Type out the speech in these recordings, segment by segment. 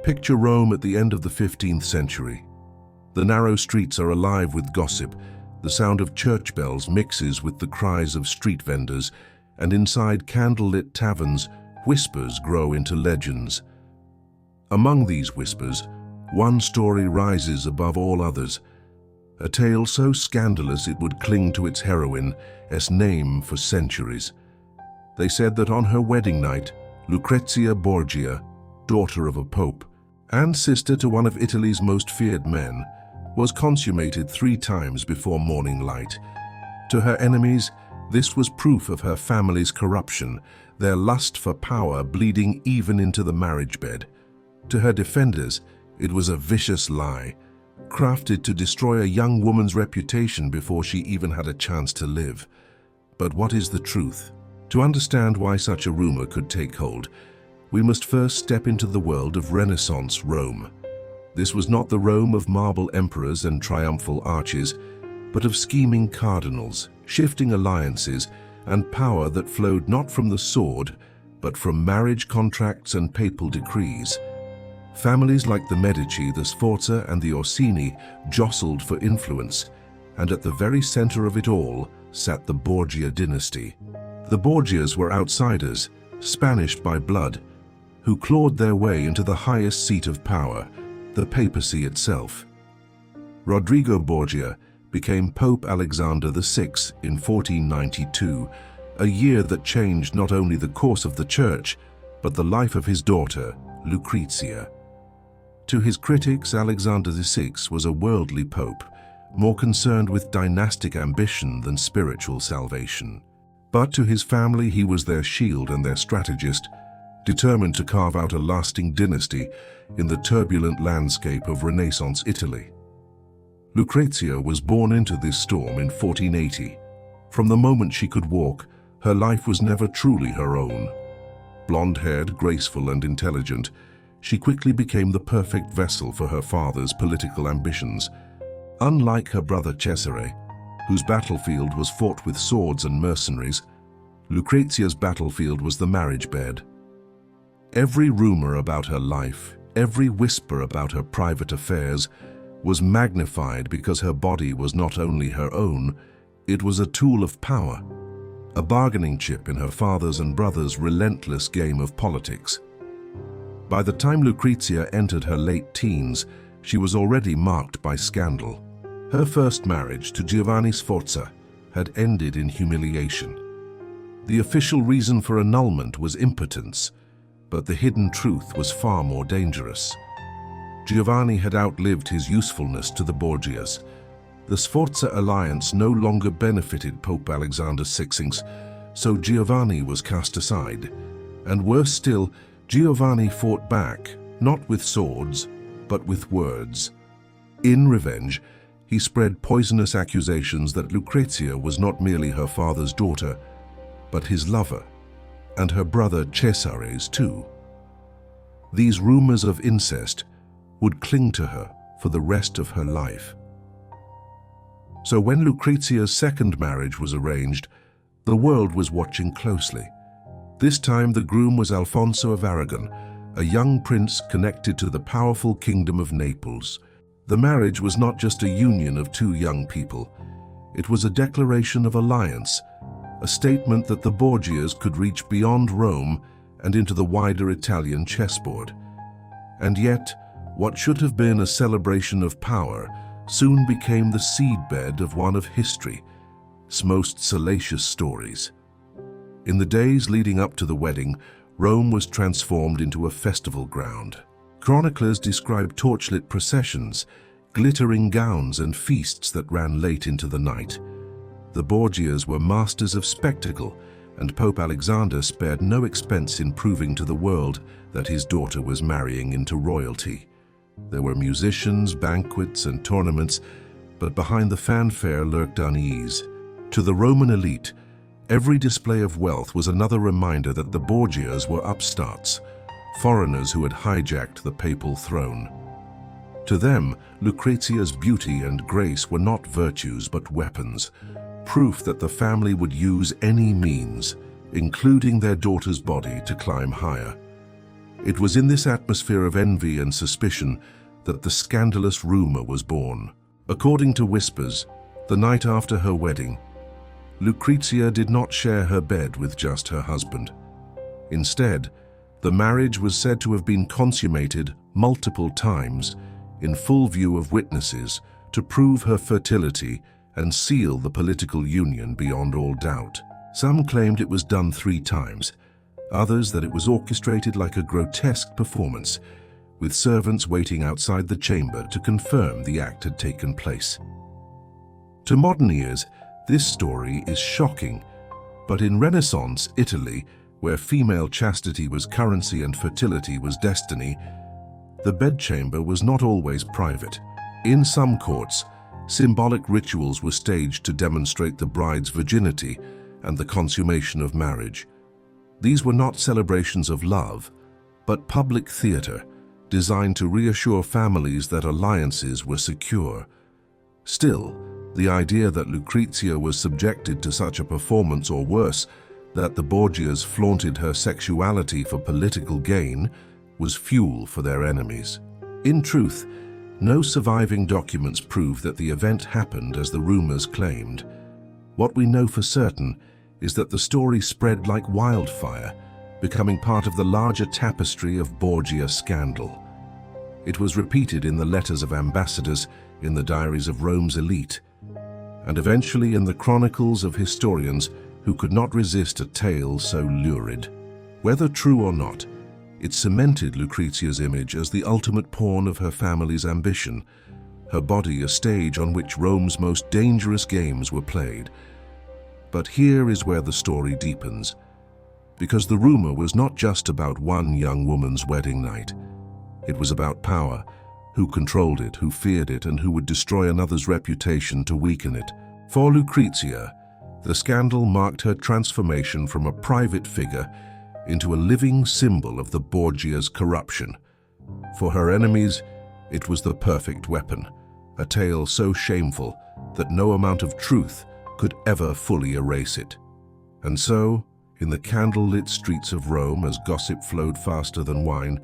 Picture Rome at the end of the 15th century. The narrow streets are alive with gossip. The sound of church bells mixes with the cries of street vendors, and inside candlelit taverns, whispers grow into legends. Among these whispers, one story rises above all others, a tale so scandalous it would cling to its heroine's name for centuries. They said that on her wedding night, Lucrezia Borgia, daughter of a pope, and sister to one of Italy's most feared men, was consummated 3 times before morning light. To her enemies, this was proof of her family's corruption, their lust for power bleeding even into the marriage bed. To her defenders, it was a vicious lie, crafted to destroy a young woman's reputation before she even had a chance to live. But what is the truth? To understand why such a rumor could take hold, we must first step into the world of Renaissance Rome. This was not the Rome of marble emperors and triumphal arches, but of scheming cardinals, shifting alliances, and power that flowed not from the sword, but from marriage contracts and papal decrees. Families like the Medici, the Sforza, and the Orsini jostled for influence, and at the very center of it all sat the Borgia dynasty. The Borgias were outsiders, Spanish by blood, who clawed their way into the highest seat of power, the papacy itself. Rodrigo Borgia became Pope Alexander VI in 1492, a year that changed not only the course of the church, but the life of his daughter, Lucrezia. To his critics, Alexander VI was a worldly pope, more concerned with dynastic ambition than spiritual salvation. But to his family, he was their shield and their strategist, determined to carve out a lasting dynasty in the turbulent landscape of Renaissance Italy. Lucrezia was born into this storm in 1480. From the moment she could walk, her life was never truly her own. Blonde-haired, graceful, and intelligent, she quickly became the perfect vessel for her father's political ambitions. Unlike her brother Cesare, whose battlefield was fought with swords and mercenaries, Lucrezia's battlefield was the marriage bed. Every rumor about her life, every whisper about her private affairs, was magnified because her body was not only her own, it was a tool of power, a bargaining chip in her father's and brother's relentless game of politics. By the time Lucrezia entered her late teens, she was already marked by scandal. Her first marriage to Giovanni Sforza had ended in humiliation. The official reason for annulment was impotence, but the hidden truth was far more dangerous. Giovanni had outlived his usefulness to the Borgias. The Sforza alliance no longer benefited Pope Alexander VI, so Giovanni was cast aside. And worse still, Giovanni fought back, not with swords, but with words. In revenge, he spread poisonous accusations that Lucrezia was not merely her father's daughter, but his lover, and her brother Cesare's too. These rumors of incest would cling to her for the rest of her life. So when Lucrezia's second marriage was arranged, the world was watching closely. This time the groom was Alfonso of Aragon, a young prince connected to the powerful kingdom of Naples. The marriage was not just a union of 2 young people. It was a declaration of alliance, a statement that the Borgias could reach beyond Rome and into the wider Italian chessboard. And yet, what should have been a celebration of power soon became the seedbed of one of history's most salacious stories. In the days leading up to the wedding, Rome was transformed into a festival ground. Chroniclers describe torchlit processions, glittering gowns, and feasts that ran late into the night. The Borgias were masters of spectacle, and Pope Alexander spared no expense in proving to the world that his daughter was marrying into royalty. There were musicians, banquets, and tournaments, but behind the fanfare lurked unease. To the Roman elite, every display of wealth was another reminder that the Borgias were upstarts, foreigners who had hijacked the papal throne. To them, Lucrezia's beauty and grace were not virtues but weapons, proof that the family would use any means, including their daughter's body, to climb higher. It was in this atmosphere of envy and suspicion that the scandalous rumor was born. According to whispers, the night after her wedding, Lucrezia did not share her bed with just her husband. Instead, the marriage was said to have been consummated multiple times in full view of witnesses to prove her fertility and seal the political union beyond all doubt. Some claimed it was done 3 times, others that it was orchestrated like a grotesque performance, with servants waiting outside the chamber to confirm the act had taken place. To modern ears, this story is shocking, but in Renaissance Italy, where female chastity was currency and fertility was destiny, the bedchamber was not always private. In some courts, symbolic rituals were staged to demonstrate the bride's virginity and the consummation of marriage. These were not celebrations of love, but public theater designed to reassure families that alliances were secure. Still, the idea that Lucrezia was subjected to such a performance, or worse, that the Borgias flaunted her sexuality for political gain, was fuel for their enemies. In truth, no surviving documents prove that the event happened as the rumors claimed. What we know for certain is that the story spread like wildfire, becoming part of the larger tapestry of Borgia scandal. It was repeated in the letters of ambassadors, in the diaries of Rome's elite, and eventually in the chronicles of historians who could not resist a tale so lurid. Whether true or not, it cemented Lucrezia's image as the ultimate pawn of her family's ambition, her body a stage on which Rome's most dangerous games were played. But here is where the story deepens, because the rumor was not just about one young woman's wedding night. It was about power, who controlled it, who feared it, and who would destroy another's reputation to weaken it. For Lucrezia, the scandal marked her transformation from a private figure into a living symbol of the Borgias' corruption. For her enemies, it was the perfect weapon, a tale so shameful that no amount of truth could ever fully erase it. And so, in the candle-lit streets of Rome, as gossip flowed faster than wine,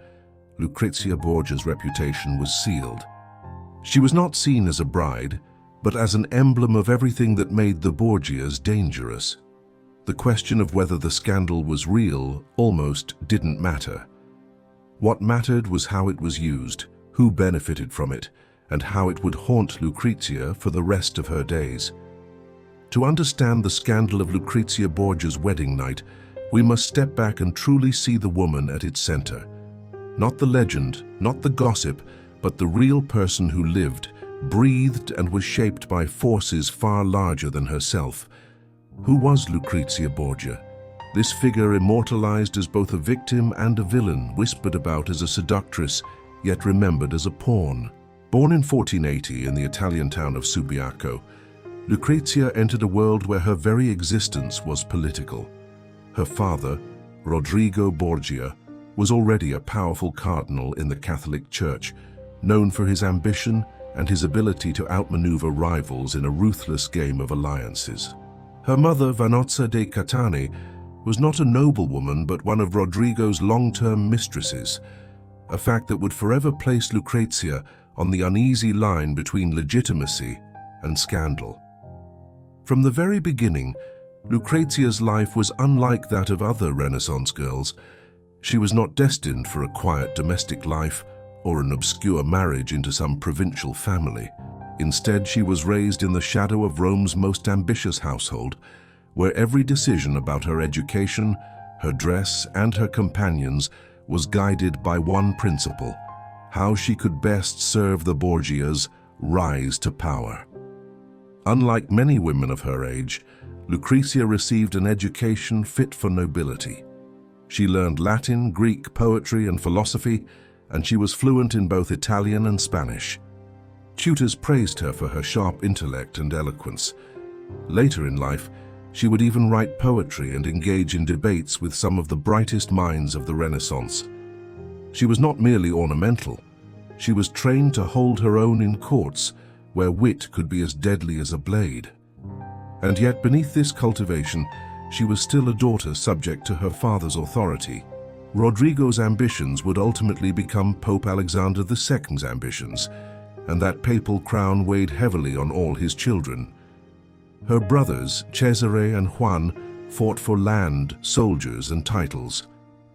Lucrezia Borgia's reputation was sealed. She was not seen as a bride, but as an emblem of everything that made the Borgias dangerous. The question of whether the scandal was real almost didn't matter. What mattered was how it was used, who benefited from it, and how it would haunt Lucrezia for the rest of her days. To understand the scandal of Lucrezia Borgia's wedding night, we must step back and truly see the woman at its center. Not the legend, not the gossip, but the real person who lived, breathed, and was shaped by forces far larger than herself. Who was Lucrezia Borgia? This figure immortalized as both a victim and a villain, whispered about as a seductress, yet remembered as a pawn. Born in 1480 in the Italian town of Subiaco, Lucrezia entered a world where her very existence was political. Her father, Rodrigo Borgia, was already a powerful cardinal in the Catholic Church, known for his ambition and his ability to outmaneuver rivals in a ruthless game of alliances. Her mother, Vanozza de Catani, was not a noblewoman but one of Rodrigo's long-term mistresses, a fact that would forever place Lucrezia on the uneasy line between legitimacy and scandal. From the very beginning, Lucrezia's life was unlike that of other Renaissance girls. She was not destined for a quiet domestic life or an obscure marriage into some provincial family. Instead, she was raised in the shadow of Rome's most ambitious household, where every decision about her education, her dress, and her companions was guided by one principle: how she could best serve the Borgias' rise to power. Unlike many women of her age, Lucrezia received an education fit for nobility. She learned Latin, Greek, poetry, and philosophy, and she was fluent in both Italian and Spanish. Tutors praised her for her sharp intellect and eloquence. Later in life, she would even write poetry and engage in debates with some of the brightest minds of the Renaissance. She was not merely ornamental. She was trained to hold her own in courts, where wit could be as deadly as a blade. And yet, beneath this cultivation, she was still a daughter subject to her father's authority. Rodrigo's ambitions would ultimately become Pope Alexander II's ambitions, and that papal crown weighed heavily on all his children. Her brothers, Cesare and Juan, fought for land, soldiers, and titles,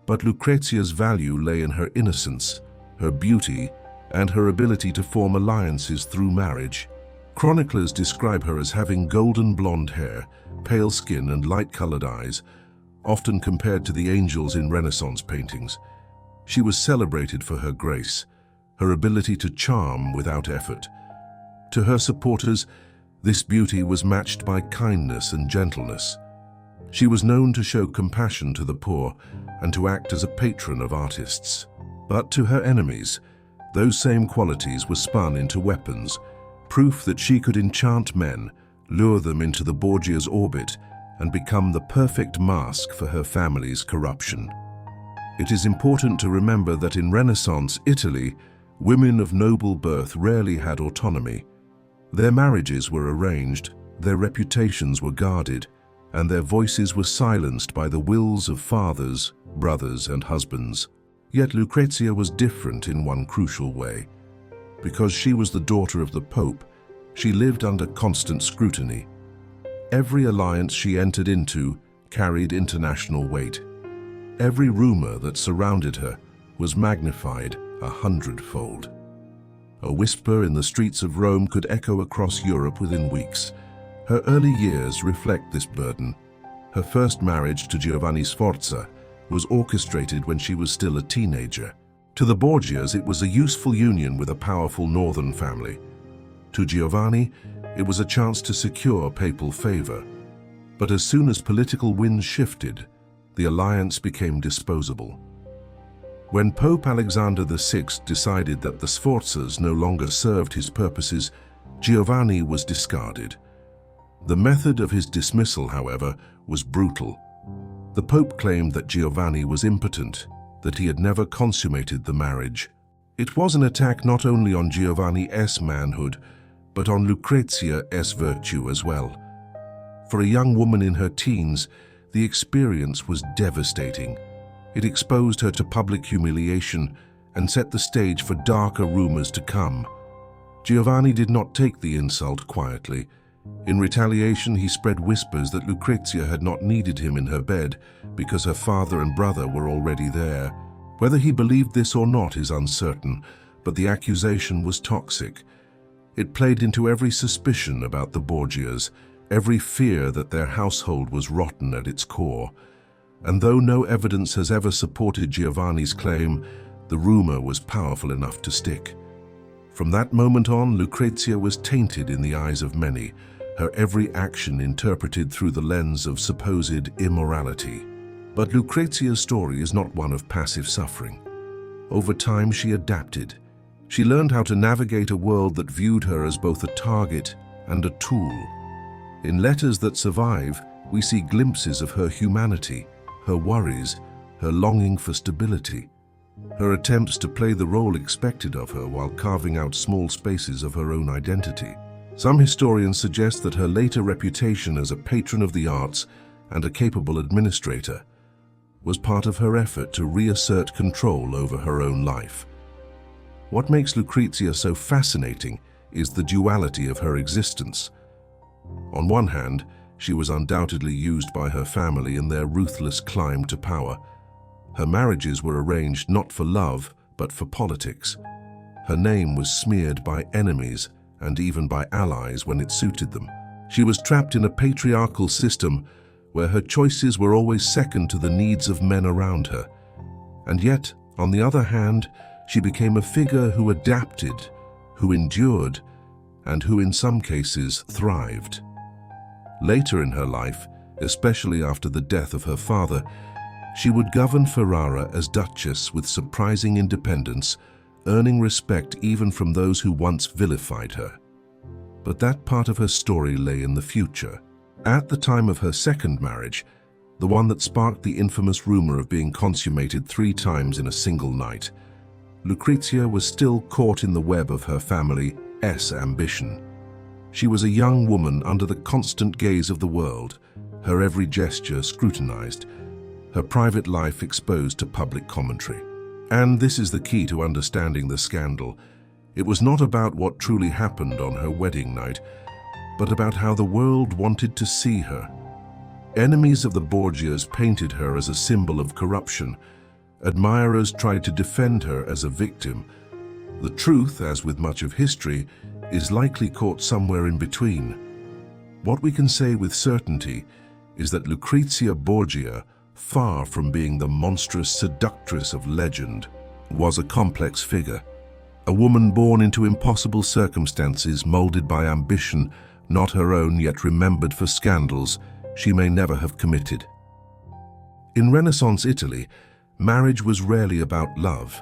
but Lucrezia's value lay in her innocence, her beauty, and her ability to form alliances through marriage. Chroniclers describe her as having golden blonde hair, pale skin, and light-colored eyes, often compared to the angels in Renaissance paintings. She was celebrated for her grace, her ability to charm without effort. To her supporters, this beauty was matched by kindness and gentleness. She was known to show compassion to the poor and to act as a patron of artists. But to her enemies, those same qualities were spun into weapons, proof that she could enchant men, lure them into the Borgias' orbit, and become the perfect mask for her family's corruption. It is important to remember that in Renaissance Italy, women of noble birth rarely had autonomy. Their marriages were arranged, their reputations were guarded, and their voices were silenced by the wills of fathers, brothers, and husbands. Yet Lucrezia was different in one crucial way. Because she was the daughter of the Pope, she lived under constant scrutiny. Every alliance she entered into carried international weight. Every rumor that surrounded her was magnified 100-fold. A whisper in the streets of Rome could echo across Europe within weeks. Her early years reflect this burden. Her first marriage to Giovanni Sforza was orchestrated when she was still a teenager. To the Borgias, it was a useful union with a powerful northern family. To Giovanni, it was a chance to secure papal favor. But as soon as political winds shifted, the alliance became disposable. When Pope Alexander VI decided that the Sforzas no longer served his purposes, Giovanni was discarded. The method of his dismissal, however, was brutal. The Pope claimed that Giovanni was impotent, that he had never consummated the marriage. It was an attack not only on Giovanni's manhood, but on Lucrezia's virtue as well. For a young woman in her teens, the experience was devastating. It exposed her to public humiliation and set the stage for darker rumors to come. Giovanni did not take the insult quietly. In retaliation, he spread whispers that Lucrezia had not needed him in her bed because her father and brother were already there. Whether he believed this or not is uncertain, but the accusation was toxic. It played into every suspicion about the Borgias, every fear that their household was rotten at its core. And though no evidence has ever supported Giovanni's claim, the rumor was powerful enough to stick. From that moment on, Lucrezia was tainted in the eyes of many, her every action interpreted through the lens of supposed immorality. But Lucrezia's story is not one of passive suffering. Over time, she adapted. She learned how to navigate a world that viewed her as both a target and a tool. In Letters That Survive, we see glimpses of her humanity, her worries, her longing for stability, her attempts to play the role expected of her while carving out small spaces of her own identity. Some historians suggest that her later reputation as a patron of the arts and a capable administrator was part of her effort to reassert control over her own life. What makes Lucrezia so fascinating is the duality of her existence. On one hand, she was undoubtedly used by her family in their ruthless climb to power. Her marriages were arranged not for love, but for politics. Her name was smeared by enemies and even by allies when it suited them. She was trapped in a patriarchal system where her choices were always second to the needs of men around her. And yet, on the other hand, she became a figure who adapted, who endured, and who in some cases thrived. Later in her life, especially after the death of her father, she would govern Ferrara as duchess with surprising independence, earning respect even from those who once vilified her. But that part of her story lay in the future. At the time of her second marriage, the one that sparked the infamous rumor of being consummated 3 times in a single night, Lucrezia was still caught in the web of her family's ambition. She was a young woman under the constant gaze of the world, her every gesture scrutinized, her private life exposed to public commentary. And this is the key to understanding the scandal. It was not about what truly happened on her wedding night, but about how the world wanted to see her. Enemies of the Borgias painted her as a symbol of corruption. Admirers tried to defend her as a victim. The truth, as with much of history, is likely caught somewhere in between. What we can say with certainty is that Lucrezia Borgia, far from being the monstrous seductress of legend, was a complex figure. A woman born into impossible circumstances, molded by ambition, not her own yet remembered for scandals she may never have committed. In Renaissance Italy, marriage was rarely about love.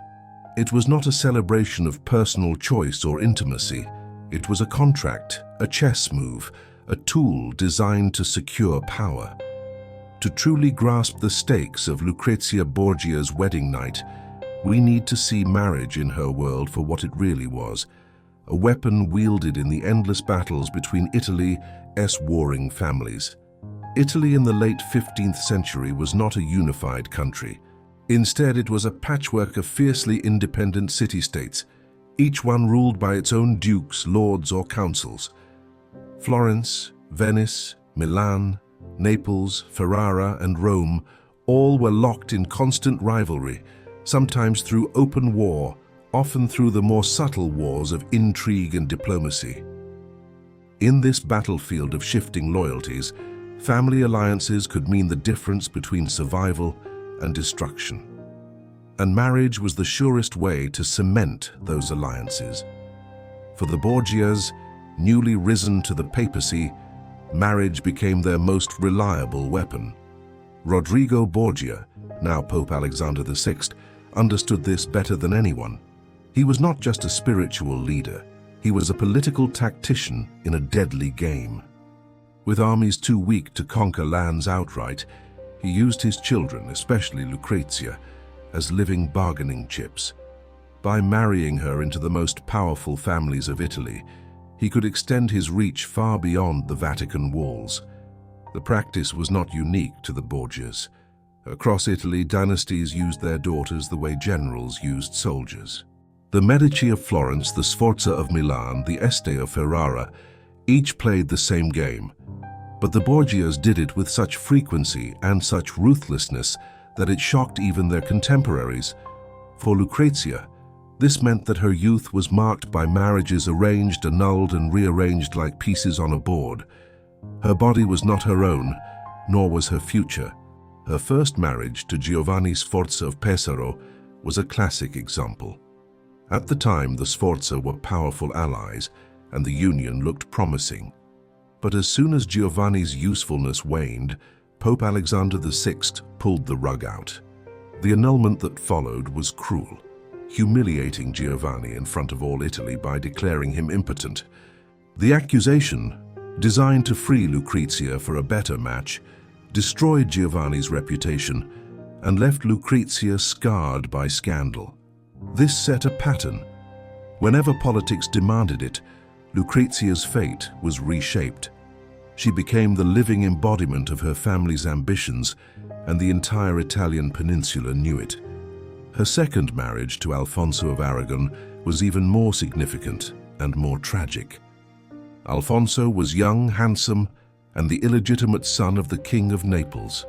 It was not a celebration of personal choice or intimacy. It was a contract, a chess move, a tool designed to secure power. To truly grasp the stakes of Lucrezia Borgia's wedding night, we need to see marriage in her world for what it really was, a weapon wielded in the endless battles between Italy's warring families. Italy in the late 15th century was not a unified country. Instead, it was a patchwork of fiercely independent city-states, each one ruled by its own dukes, lords, or councils. Florence, Venice, Milan, Naples, Ferrara, and Rome all were locked in constant rivalry, sometimes through open war, often through the more subtle wars of intrigue and diplomacy. In this battlefield of shifting loyalties, family alliances could mean the difference between survival and destruction. And marriage was the surest way to cement those alliances. For the Borgias, newly risen to the papacy, marriage became their most reliable weapon. Rodrigo Borgia, now Pope Alexander VI, understood this better than anyone. He was not just a spiritual leader, he was a political tactician in a deadly game. With armies too weak to conquer lands outright, he used his children, especially Lucrezia, as living bargaining chips. By marrying her into the most powerful families of Italy, he could extend his reach far beyond the Vatican walls. The practice was not unique to the Borgias. Across Italy, dynasties used their daughters the way generals used soldiers. The Medici of Florence, the Sforza of Milan, the Este of Ferrara, each played the same game. But the Borgias did it with such frequency and such ruthlessness that it shocked even their contemporaries. For Lucrezia, this meant that her youth was marked by marriages arranged, annulled, and rearranged like pieces on a board. Her body was not her own, nor was her future. Her first marriage to Giovanni Sforza of Pesaro was a classic example. At the time, the Sforza were powerful allies, and the union looked promising. But as soon as Giovanni's usefulness waned, Pope Alexander VI pulled the rug out. The annulment that followed was cruel, humiliating Giovanni in front of all Italy by declaring him impotent. The accusation, designed to free Lucrezia for a better match, destroyed Giovanni's reputation and left Lucrezia scarred by scandal. This set a pattern. Whenever politics demanded it, Lucrezia's fate was reshaped. She became the living embodiment of her family's ambitions, and the entire Italian peninsula knew it. Her second marriage to Alfonso of Aragon was even more significant and more tragic. Alfonso was young, handsome, and the illegitimate son of the King of Naples.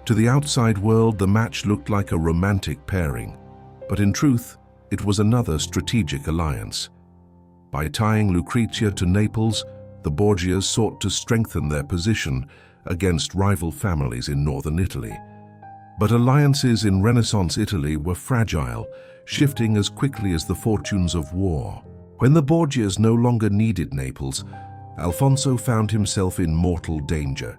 To the outside world, the match looked like a romantic pairing, but in truth, it was another strategic alliance. By tying Lucrezia to Naples, the Borgias sought to strengthen their position against rival families in northern Italy. But alliances in Renaissance Italy were fragile, shifting as quickly as the fortunes of war. When the Borgias no longer needed Naples, Alfonso found himself in mortal danger.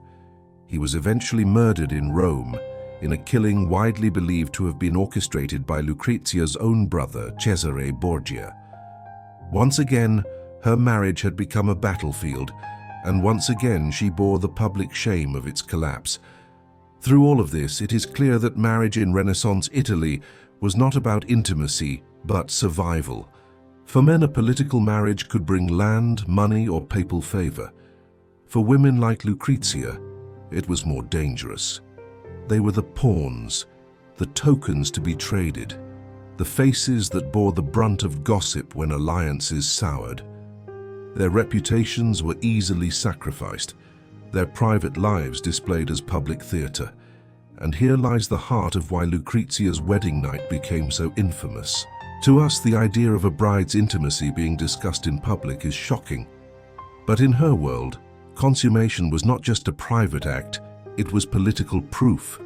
He was eventually murdered in Rome, in a killing widely believed to have been orchestrated by Lucrezia's own brother, Cesare Borgia. Once again, her marriage had become a battlefield, and once again she bore the public shame of its collapse. Through all of this, it is clear that marriage in Renaissance Italy was not about intimacy, but survival. For men, a political marriage could bring land, money, or papal favor. For women like Lucrezia, it was more dangerous. They were the pawns, the tokens to be traded, the faces that bore the brunt of gossip when alliances soured. Their reputations were easily sacrificed, their private lives displayed as public theatre. And here lies the heart of why Lucrezia's wedding night became so infamous. To us, the idea of a bride's intimacy being discussed in public is shocking. But in her world, consummation was not just a private act, it was political proof.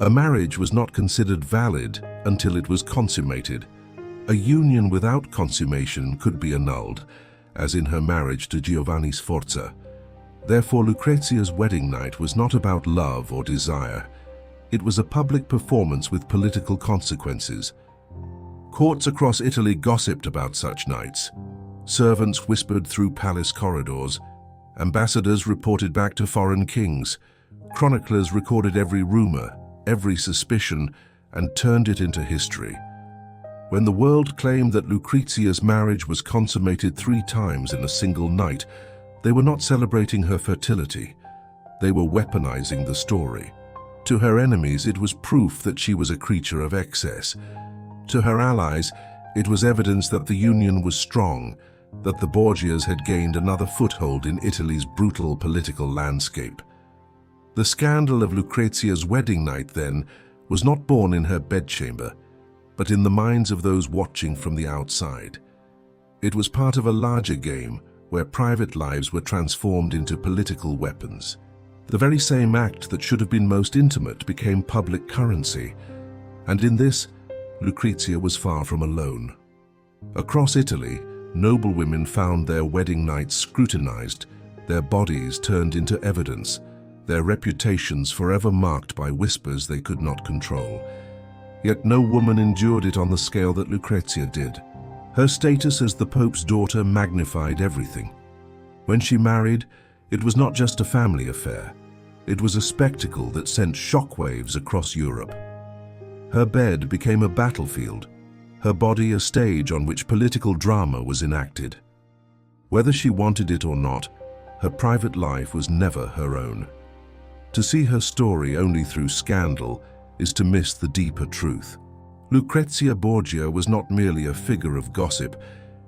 A marriage was not considered valid until it was consummated. A union without consummation could be annulled, as in her marriage to Giovanni Sforza. Therefore, Lucrezia's wedding night was not about love or desire. It was a public performance with political consequences. Courts across Italy gossiped about such nights. Servants whispered through palace corridors. Ambassadors reported back to foreign kings. Chroniclers recorded every rumor, every suspicion, and turned it into history. When the world claimed that Lucrezia's marriage was consummated 3 times in a single night, they were not celebrating her fertility. They were weaponizing the story. To her enemies, it was proof that she was a creature of excess. To her allies, it was evidence that the union was strong, that the Borgias had gained another foothold in Italy's brutal political landscape. The scandal of Lucrezia's wedding night, then, was not born in her bedchamber, but in the minds of those watching from the outside. It was part of a larger game where private lives were transformed into political weapons. The very same act that should have been most intimate became public currency, and in this, Lucrezia was far from alone. Across Italy, noblewomen found their wedding nights scrutinized, their bodies turned into evidence, their reputations forever marked by whispers they could not control. Yet no woman endured it on the scale that Lucrezia did. Her status as the Pope's daughter magnified everything. When she married, it was not just a family affair. It was a spectacle that sent shockwaves across Europe. Her bed became a battlefield, her body a stage on which political drama was enacted. Whether she wanted it or not, her private life was never her own. To see her story only through scandal is to miss the deeper truth. Lucrezia Borgia was not merely a figure of gossip.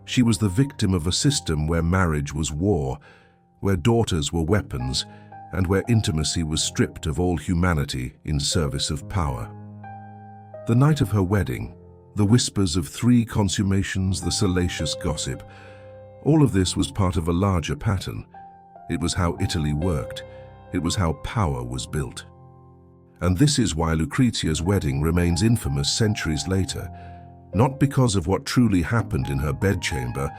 She was the victim of a system where marriage was war, where daughters were weapons, and where intimacy was stripped of all humanity in service of power. The night of her wedding, the whispers of 3 consummations, the salacious gossip, all of this was part of a larger pattern. It was how Italy worked. It was how power was built. And this is why Lucrezia's wedding remains infamous centuries later, not because of what truly happened in her bedchamber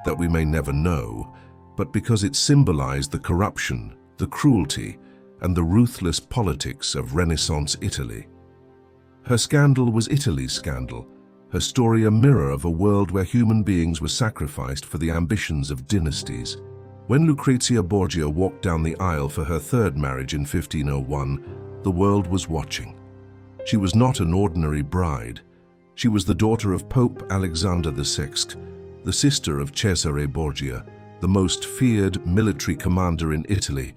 that we may never know, but because it symbolized the corruption, the cruelty, and the ruthless politics of Renaissance Italy. Her scandal was Italy's scandal, her story a mirror of a world where human beings were sacrificed for the ambitions of dynasties. When Lucrezia Borgia walked down the aisle for her 3rd marriage in 1501, the world was watching. She was not an ordinary bride. She was the daughter of Pope Alexander VI, the sister of Cesare Borgia, the most feared military commander in Italy,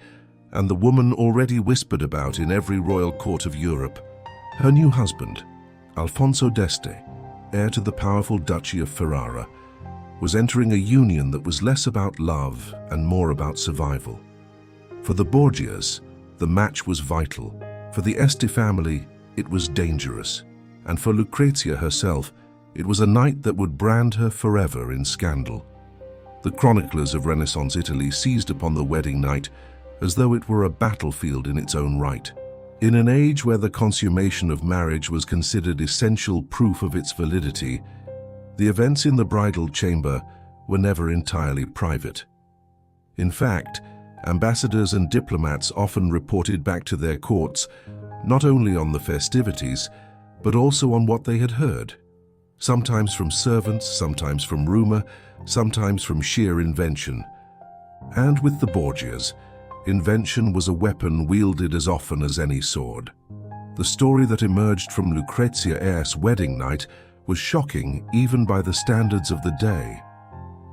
and the woman already whispered about in every royal court of Europe. Her new husband, Alfonso d'Este, heir to the powerful Duchy of Ferrara, was entering a union that was less about love and more about survival. For the Borgias, the match was vital. For the Este family, it was dangerous. And for Lucrezia herself, it was a night that would brand her forever in scandal. The chroniclers of Renaissance Italy seized upon the wedding night as though it were a battlefield in its own right. In an age where the consummation of marriage was considered essential proof of its validity, the events in the bridal chamber were never entirely private. In fact, ambassadors and diplomats often reported back to their courts not only on the festivities, but also on what they had heard, sometimes from servants, sometimes from rumor, sometimes from sheer invention. And with the Borgias, invention was a weapon wielded as often as any sword. The story that emerged from Lucrezia's wedding night was shocking even by the standards of the day.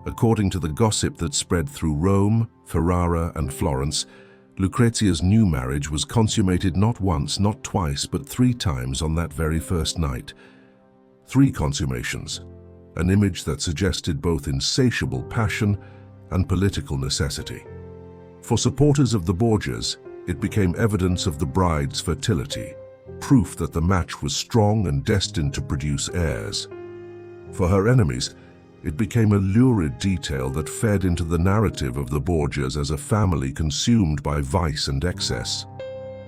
According to the gossip that spread through Rome, Ferrara, and Florence, Lucrezia's new marriage was consummated not once, not twice, but 3 times on that very first night. 3 consummations, an image that suggested both insatiable passion and political necessity. For supporters of the Borgias, it became evidence of the bride's fertility, proof that the match was strong and destined to produce heirs. For her enemies, it became a lurid detail that fed into the narrative of the Borgias as a family consumed by vice and excess.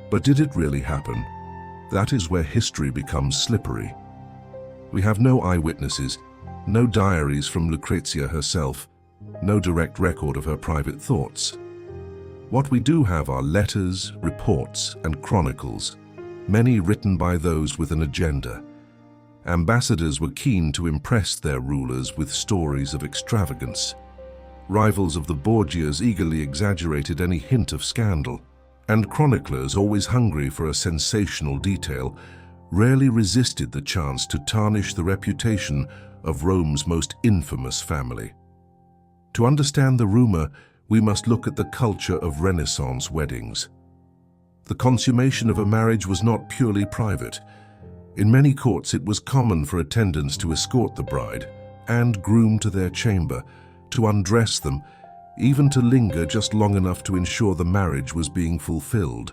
But did it really happen? That is where history becomes slippery. We have no eyewitnesses, no diaries from Lucrezia herself, no direct record of her private thoughts. What we do have are letters, reports, and chronicles, many written by those with an agenda. Ambassadors were keen to impress their rulers with stories of extravagance. Rivals of the Borgias eagerly exaggerated any hint of scandal, and chroniclers, always hungry for a sensational detail, rarely resisted the chance to tarnish the reputation of Rome's most infamous family. To understand the rumor, we must look at the culture of Renaissance weddings. The consummation of a marriage was not purely private. In many courts, it was common for attendants to escort the bride and groom to their chamber, to undress them, even to linger just long enough to ensure the marriage was being fulfilled.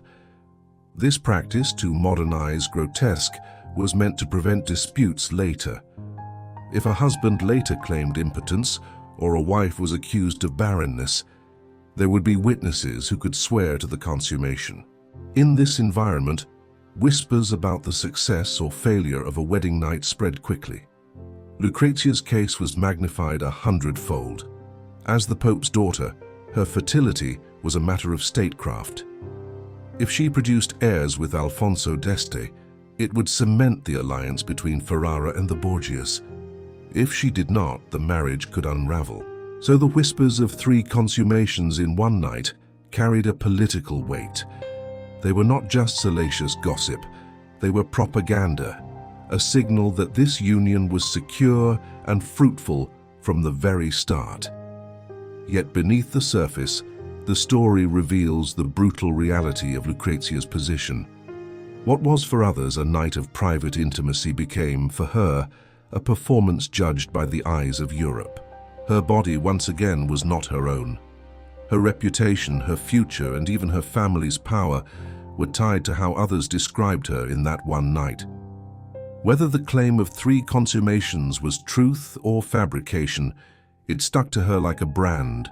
This practice, to modernize grotesque, was meant to prevent disputes later. If a husband later claimed impotence, or a wife was accused of barrenness, there would be witnesses who could swear to the consummation. In this environment, whispers about the success or failure of a wedding night spread quickly. Lucrezia's case was magnified 100-fold. As the Pope's daughter, her fertility was a matter of statecraft. If she produced heirs with Alfonso d'Este, it would cement the alliance between Ferrara and the Borgias. If she did not, the marriage could unravel. So the whispers of 3 consummations in one night carried a political weight. They were not just salacious gossip, they were propaganda, a signal that this union was secure and fruitful from the very start. Yet beneath the surface, the story reveals the brutal reality of Lucrezia's position. What was for others a night of private intimacy became, for her, a performance judged by the eyes of Europe. Her body once again was not her own. Her reputation, her future, and even her family's power were tied to how others described her in that one night. Whether the claim of 3 consummations was truth or fabrication, it stuck to her like a brand,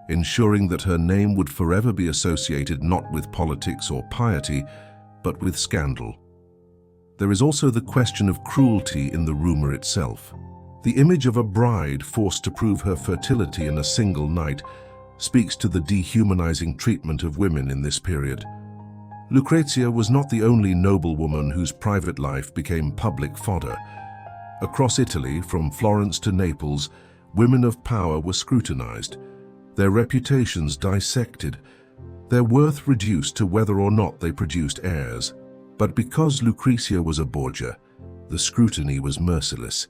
ensuring that her name would forever be associated not with politics or piety, but with scandal. There is also the question of cruelty in the rumor itself. The image of a bride forced to prove her fertility in a single night speaks to the dehumanizing treatment of women in this period. Lucrezia was not the only noblewoman whose private life became public fodder. Across Italy, from Florence to Naples, women of power were scrutinized, their reputations dissected, their worth reduced to whether or not they produced heirs. But because Lucrezia was a Borgia, the scrutiny was merciless.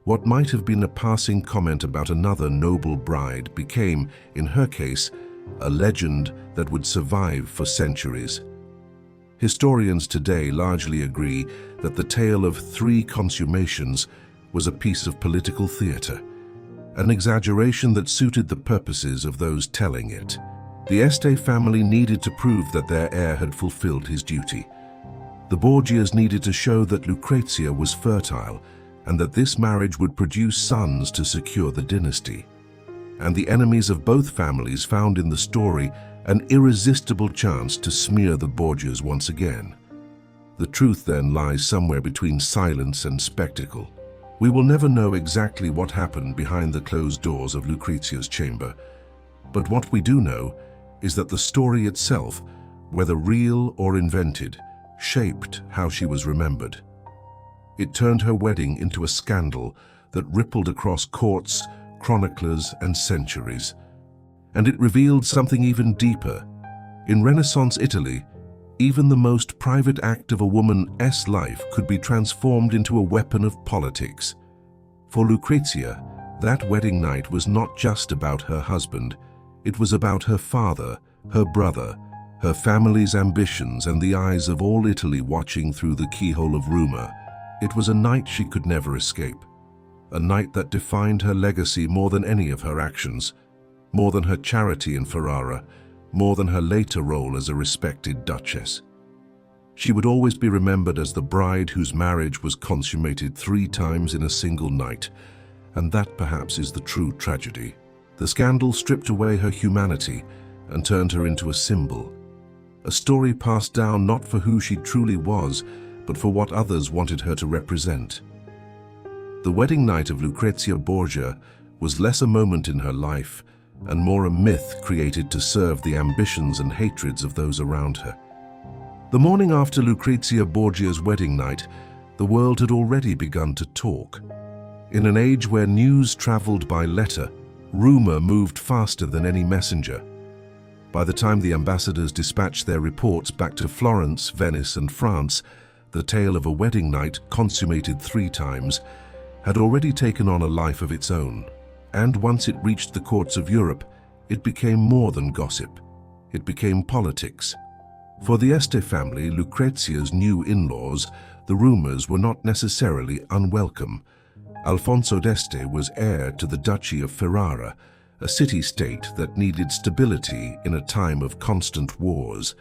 What might have been a passing comment about another noble bride became, in her case, a legend that would survive for centuries. Historians today largely agree that the tale of 3 consummations was a piece of political theater, an exaggeration that suited the purposes of those telling it. The Este family needed to prove that their heir had fulfilled his duty. The Borgias needed to show that Lucrezia was fertile and that this marriage would produce sons to secure the dynasty. And the enemies of both families found in the story an irresistible chance to smear the Borgias once again. The truth then lies somewhere between silence and spectacle. We will never know exactly what happened behind the closed doors of Lucrezia's chamber, but what we do know is that the story itself, whether real or invented, shaped how she was remembered. It turned her wedding into a scandal that rippled across courts, chroniclers, and centuries. And it revealed something even deeper. In Renaissance Italy, even the most private act of a woman's life could be transformed into a weapon of politics. For Lucrezia, that wedding night was not just about her husband, it was about her father, her brother, her family's ambitions and the eyes of all Italy watching through the keyhole of rumor. It was a night she could never escape, a night that defined her legacy more than any of her actions, more than her charity in Ferrara, more than her later role as a respected duchess. She would always be remembered as the bride whose marriage was consummated 3 times in a single night, and that perhaps is the true tragedy. The scandal stripped away her humanity and turned her into a symbol, a story passed down not for who she truly was, but for what others wanted her to represent. The wedding night of Lucrezia Borgia was less a moment in her life and more a myth created to serve the ambitions and hatreds of those around her. The morning after Lucrezia Borgia's wedding night, the world had already begun to talk. In an age where news traveled by letter, rumor moved faster than any messenger. By the time the ambassadors dispatched their reports back to Florence, Venice, and France, the tale of a wedding night consummated 3 times had already taken on a life of its own. And once it reached the courts of Europe, it became more than gossip. It became politics. For the Este family, Lucrezia's new in-laws, the rumors were not necessarily unwelcome. Alfonso d'Este was heir to the Duchy of Ferrara, a city-state that needed stability in a time of constant wars.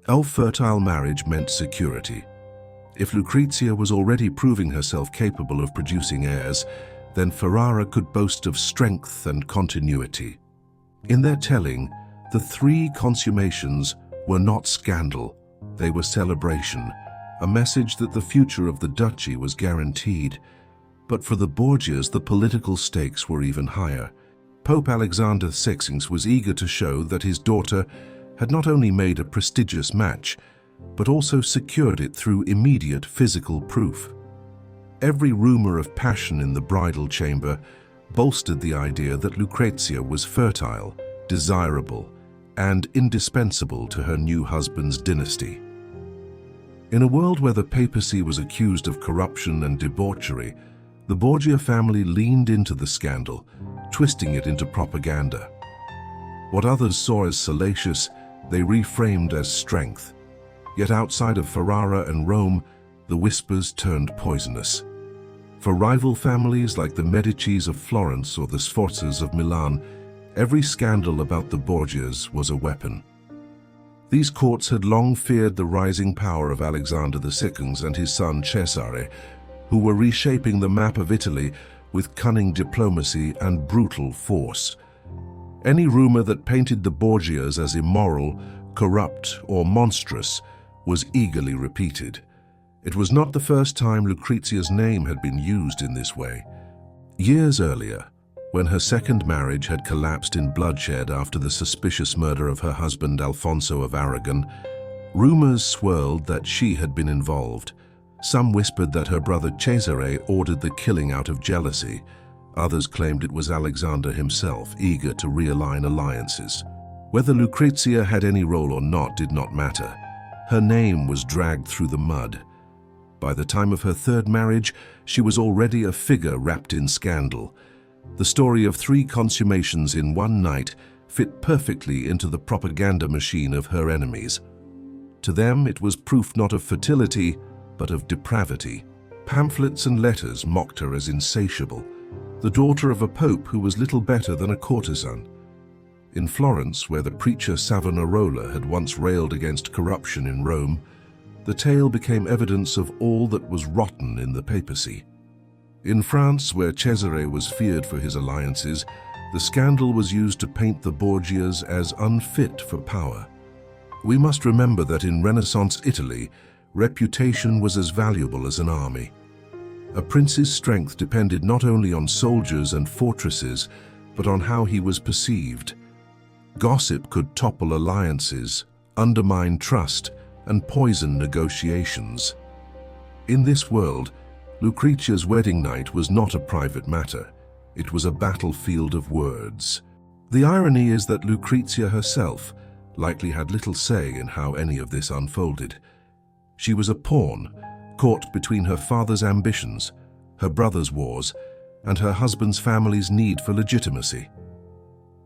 A fertile marriage meant security. If Lucrezia was already proving herself capable of producing heirs, then Ferrara could boast of strength and continuity. In their telling, the 3 consummations were not scandal, they were celebration, a message that the future of the duchy was guaranteed. But for the Borgias, the political stakes were even higher. Pope Alexander VI was eager to show that his daughter had not only made a prestigious match, but also secured it through immediate physical proof. Every rumor of passion in the bridal chamber bolstered the idea that Lucrezia was fertile, desirable, and indispensable to her new husband's dynasty. In a world where the papacy was accused of corruption and debauchery, the Borgia family leaned into the scandal, twisting it into propaganda. What others saw as salacious, they reframed as strength. Yet outside of Ferrara and Rome, the whispers turned poisonous. For rival families like the Medicis of Florence or the Sforzas of Milan, every scandal about the Borgias was a weapon. These courts had long feared the rising power of Alexander VI and his son Cesare, who were reshaping the map of Italy with cunning diplomacy and brutal force. Any rumor that painted the Borgias as immoral, corrupt, or monstrous was eagerly repeated. It was not the first time Lucrezia's name had been used in this way. Years earlier, when her second marriage had collapsed in bloodshed after the suspicious murder of her husband Alfonso of Aragon, rumors swirled that she had been involved. Some whispered that her brother Cesare ordered the killing out of jealousy. Others claimed it was Alexander himself, eager to realign alliances. Whether Lucrezia had any role or not did not matter. Her name was dragged through the mud. By the time of her third marriage, she was already a figure wrapped in scandal. The story of 3 consummations in one night fit perfectly into the propaganda machine of her enemies. To them, it was proof not of fertility, but of depravity. Pamphlets and letters mocked her as insatiable, the daughter of a pope who was little better than a courtesan. In Florence, where the preacher Savonarola had once railed against corruption in Rome, the tale became evidence of all that was rotten in the papacy. In France, where Cesare was feared for his alliances, the scandal was used to paint the Borgias as unfit for power. We must remember that in Renaissance Italy, reputation was as valuable as an army. A prince's strength depended not only on soldiers and fortresses, but on how he was perceived. Gossip could topple alliances, undermine trust, and poison negotiations. In this world, Lucrezia's wedding night was not a private matter. It was a battlefield of words. The irony is that Lucrezia herself likely had little say in how any of this unfolded. She was a pawn, caught between her father's ambitions, her brother's wars, and her husband's family's need for legitimacy.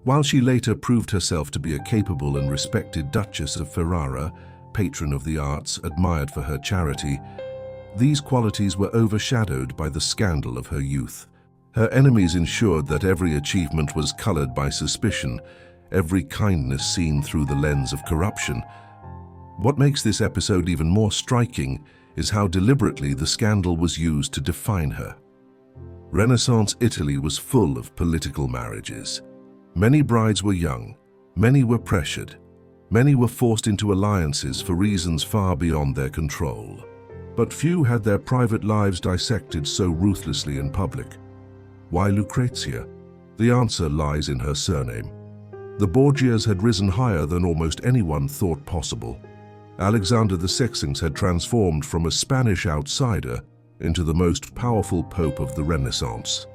While she later proved herself to be a capable and respected Duchess of Ferrara, patron of the arts, admired for her charity, these qualities were overshadowed by the scandal of her youth. Her enemies ensured that every achievement was colored by suspicion, every kindness seen through the lens of corruption. What makes this episode even more striking is how deliberately the scandal was used to define her. Renaissance Italy was full of political marriages. Many brides were young, many were pressured, many were forced into alliances for reasons far beyond their control. But few had their private lives dissected so ruthlessly in public. Why Lucrezia? The answer lies in her surname. The Borgias had risen higher than almost anyone thought possible. Alexander VI had transformed from a Spanish outsider into the most powerful pope of the Renaissance.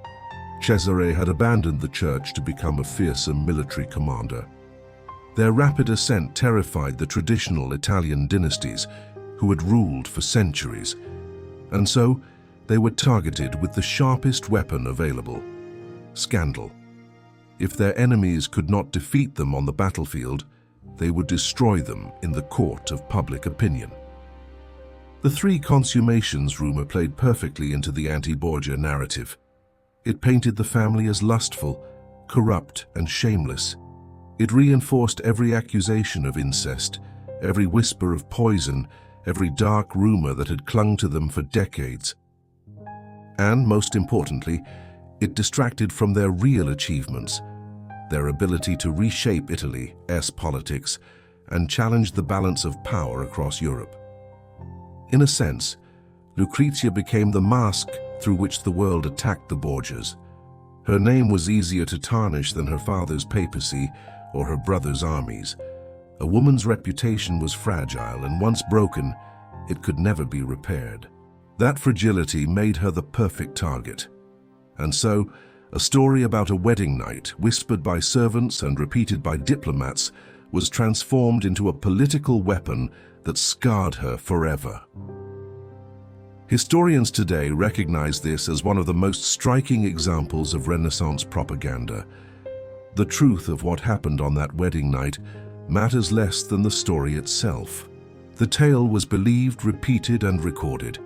Cesare had abandoned the church to become a fearsome military commander. Their rapid ascent terrified the traditional Italian dynasties who had ruled for centuries, and so they were targeted with the sharpest weapon available: scandal. If their enemies could not defeat them on the battlefield, they would destroy them in the court of public opinion. The three consummations rumor played perfectly into the anti-Borgia narrative. It painted the family as lustful, corrupt, and shameless. It reinforced every accusation of incest, every whisper of poison, every dark rumor that had clung to them for decades. And, most importantly, it distracted from their real achievements, their ability to reshape Italy's politics and challenge the balance of power across Europe. In a sense, Lucrezia became the mask through which the world attacked the Borgias. Her name was easier to tarnish than her father's papacy or her brother's armies. A woman's reputation was fragile, and once broken, it could never be repaired. That fragility made her the perfect target. And so, a story about a wedding night, whispered by servants and repeated by diplomats, was transformed into a political weapon that scarred her forever. Historians today recognize this as one of the most striking examples of Renaissance propaganda. The truth of what happened on that wedding night matters less than the story itself. The tale was believed, repeated, and recorded.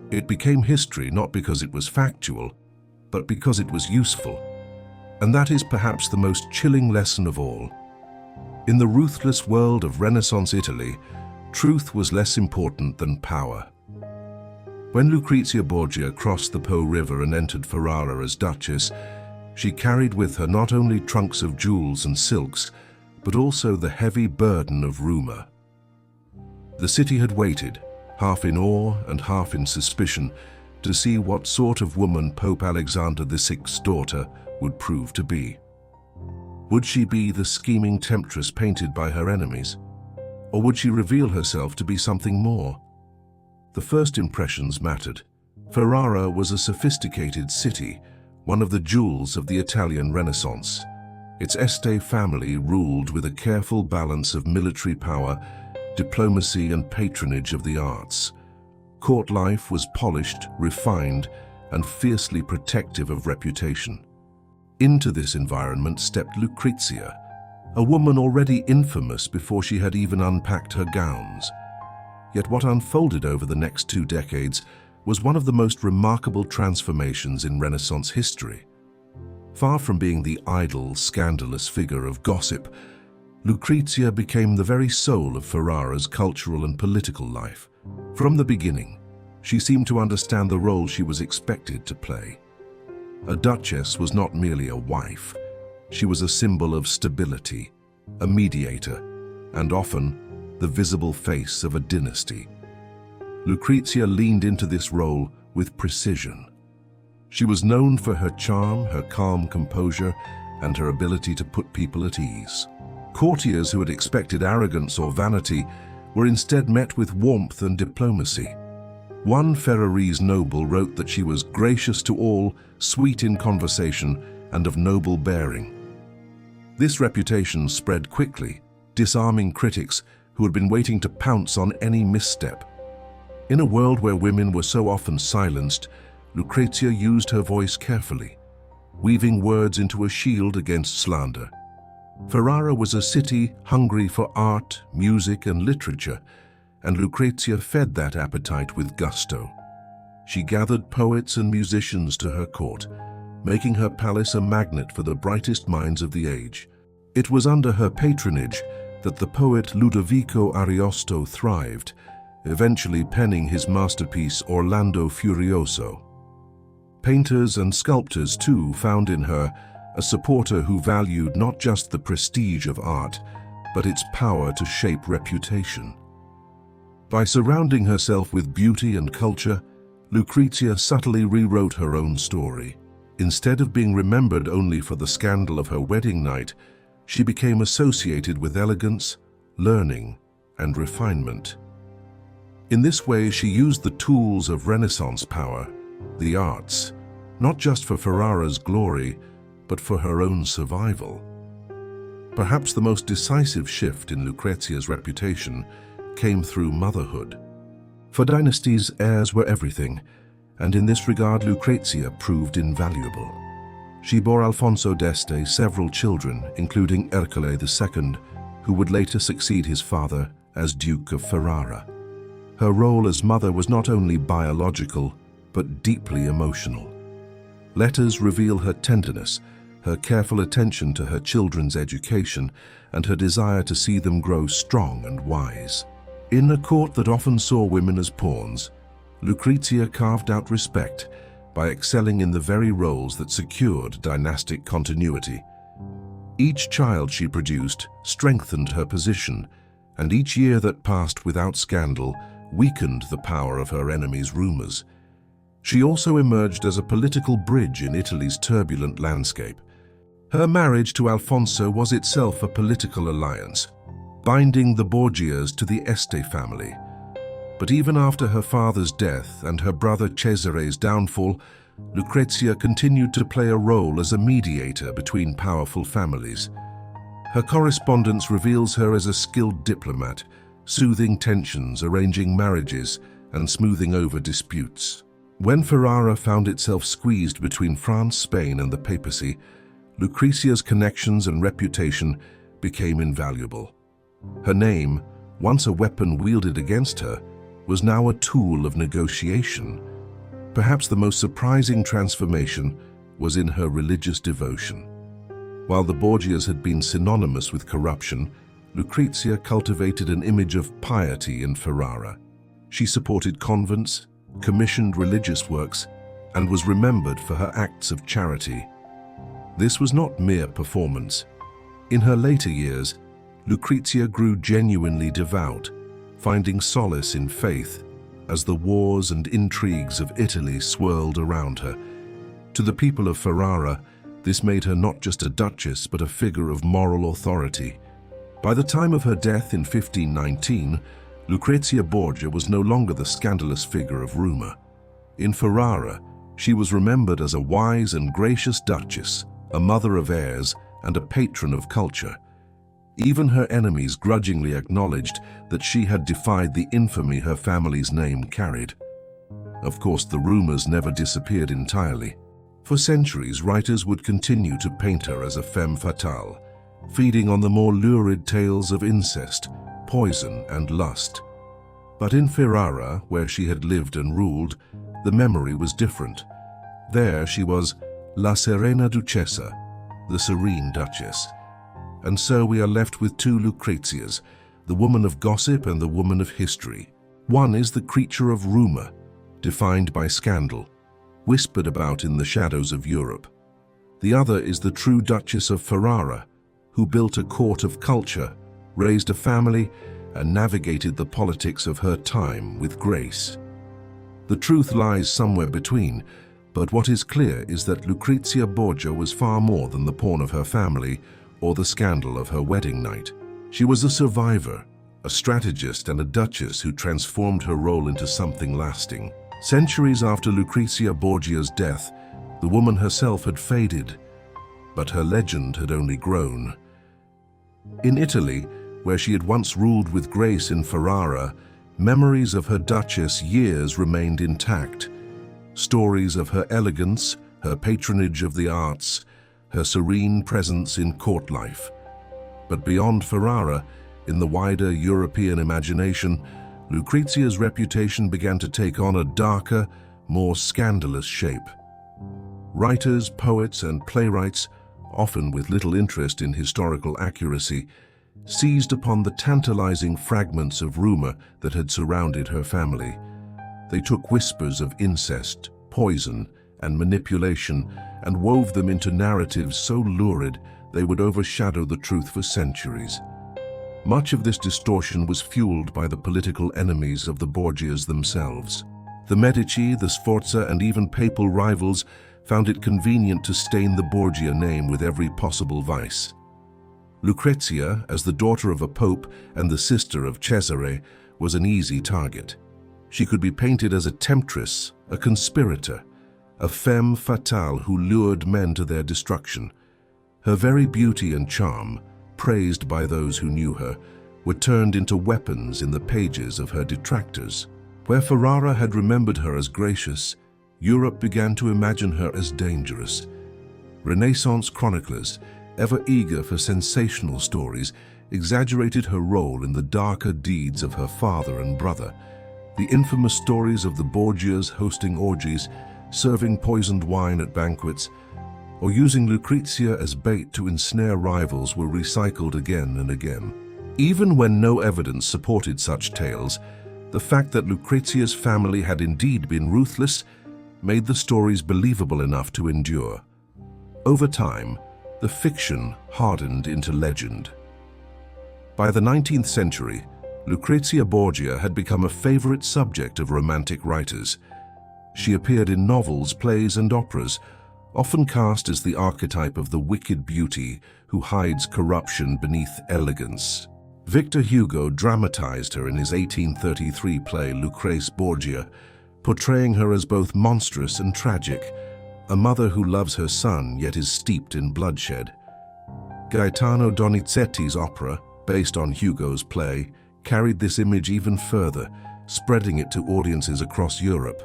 It became history not because it was factual, but because it was useful. And that is perhaps the most chilling lesson of all. In the ruthless world of Renaissance Italy, truth was less important than power. When Lucrezia Borgia crossed the Po River and entered Ferrara as Duchess, she carried with her not only trunks of jewels and silks, but also the heavy burden of rumor. The city had waited, half in awe and half in suspicion, to see what sort of woman Pope Alexander VI's daughter would prove to be. Would she be the scheming temptress painted by her enemies? Or would she reveal herself to be something more? The first impressions mattered. Ferrara was a sophisticated city, one of the jewels of the Italian Renaissance. Its Este family ruled with a careful balance of military power, diplomacy, and patronage of the arts. Court life was polished, refined, and fiercely protective of reputation. Into this environment stepped Lucrezia, a woman already infamous before she had even unpacked her gowns. Yet what unfolded over the next 2 decades was one of the most remarkable transformations in Renaissance history. Far from being the idle, scandalous figure of gossip, Lucrezia became the very soul of Ferrara's cultural and political life. From the beginning, she seemed to understand the role she was expected to play. A duchess was not merely a wife. She was a symbol of stability, a mediator, and often the visible face of a dynasty. Lucrezia leaned into this role with precision. She was known for her charm, her calm composure, and her ability to put people at ease. Courtiers who had expected arrogance or vanity were instead met with warmth and diplomacy. One Ferrarese noble wrote that she was gracious to all, sweet in conversation, and of noble bearing. This reputation spread quickly, disarming critics who had been waiting to pounce on any misstep. In a world where women were so often silenced, Lucrezia used her voice carefully, weaving words into a shield against slander. Ferrara was a city hungry for art, music, and literature, and Lucrezia fed that appetite with gusto. She gathered poets and musicians to her court, making her palace a magnet for the brightest minds of the age. It was under her patronage that the poet Ludovico Ariosto thrived, eventually penning his masterpiece Orlando Furioso. Painters and sculptors, too, found in her a supporter who valued not just the prestige of art, but its power to shape reputation. By surrounding herself with beauty and culture, Lucrezia subtly rewrote her own story. Instead of being remembered only for the scandal of her wedding night, she became associated with elegance, learning, and refinement. In this way, she used the tools of Renaissance power, the arts, not just for Ferrara's glory, but for her own survival. Perhaps the most decisive shift in Lucrezia's reputation came through motherhood. For dynasties, heirs were everything, and in this regard Lucrezia proved invaluable. She bore Alfonso d'Este several children, including Ercole II, who would later succeed his father as Duke of Ferrara. Her role as mother was not only biological, but deeply emotional. Letters reveal her tenderness, her careful attention to her children's education, and her desire to see them grow strong and wise. In a court that often saw women as pawns, Lucrezia carved out respect by excelling in the very roles that secured dynastic continuity. Each child she produced strengthened her position, and each year that passed without scandal weakened the power of her enemies' rumors. She also emerged as a political bridge in Italy's turbulent landscape. Her marriage to Alfonso was itself a political alliance, binding the Borgias to the Este family. But even after her father's death and her brother Cesare's downfall, Lucrezia continued to play a role as a mediator between powerful families. Her correspondence reveals her as a skilled diplomat, soothing tensions, arranging marriages, and smoothing over disputes. When Ferrara found itself squeezed between France, Spain, and the papacy, Lucrezia's connections and reputation became invaluable. Her name, once a weapon wielded against her, was now a tool of negotiation. Perhaps the most surprising transformation was in her religious devotion. While the Borgias had been synonymous with corruption, Lucrezia cultivated an image of piety in Ferrara. She supported convents, commissioned religious works, and was remembered for her acts of charity. This was not mere performance. In her later years, Lucrezia grew genuinely devout, finding solace in faith as the wars and intrigues of Italy swirled around her. To the people of Ferrara, this made her not just a duchess, but a figure of moral authority. By the time of her death in 1519, Lucrezia Borgia was no longer the scandalous figure of rumor. In Ferrara, she was remembered as a wise and gracious duchess, a mother of heirs, and a patron of culture. Even her enemies grudgingly acknowledged that she had defied the infamy her family's name carried. Of course, the rumors never disappeared entirely. For centuries, writers would continue to paint her as a femme fatale, feeding on the more lurid tales of incest, poison, and lust. But in Ferrara, where she had lived and ruled, the memory was different. There she was La Serena Duchessa, the serene duchess. And so we are left with two Lucrezias, the woman of gossip and the woman of history. One is the creature of rumor, defined by scandal, whispered about in the shadows of Europe. The other is the true Duchess of Ferrara, who built a court of culture, raised a family, and navigated the politics of her time with grace. The truth lies somewhere between, but what is clear is that Lucrezia Borgia was far more than the pawn of her family or the scandal of her wedding night. She was a survivor, a strategist, and a duchess who transformed her role into something lasting. Centuries after Lucrezia Borgia's death, the woman herself had faded, but her legend had only grown. In Italy, where she had once ruled with grace in Ferrara, memories of her duchess years remained intact. Stories of her elegance, her patronage of the arts, her serene presence in court life. But beyond Ferrara, in the wider European imagination, Lucrezia's reputation began to take on a darker, more scandalous shape. Writers, poets, and playwrights, often with little interest in historical accuracy, seized upon the tantalizing fragments of rumor that had surrounded her family. They took whispers of incest, poison, and manipulation and wove them into narratives so lurid they would overshadow the truth for centuries. Much of this distortion was fueled by the political enemies of the Borgias themselves. The Medici, the Sforza, and even papal rivals found it convenient to stain the Borgia name with every possible vice. Lucrezia, as the daughter of a pope and the sister of Cesare, was an easy target. She could be painted as a temptress, a conspirator, a femme fatale who lured men to their destruction. Her very beauty and charm, praised by those who knew her, were turned into weapons in the pages of her detractors. Where Ferrara had remembered her as gracious, Europe began to imagine her as dangerous. Renaissance chroniclers, ever eager for sensational stories, exaggerated her role in the darker deeds of her father and brother. The infamous stories of the Borgias hosting orgies, serving poisoned wine at banquets, or using Lucrezia as bait to ensnare rivals were recycled again and again. Even when no evidence supported such tales, the fact that Lucrezia's family had indeed been ruthless made the stories believable enough to endure. Over time, the fiction hardened into legend. By the 19th century, Lucrezia Borgia had become a favorite subject of romantic writers. She appeared in novels, plays, and operas, often cast as the archetype of the wicked beauty who hides corruption beneath elegance. Victor Hugo dramatized her in his 1833 play Lucrezia Borgia, portraying her as both monstrous and tragic, a mother who loves her son yet is steeped in bloodshed. Gaetano Donizetti's opera, based on Hugo's play, carried this image even further, spreading it to audiences across Europe.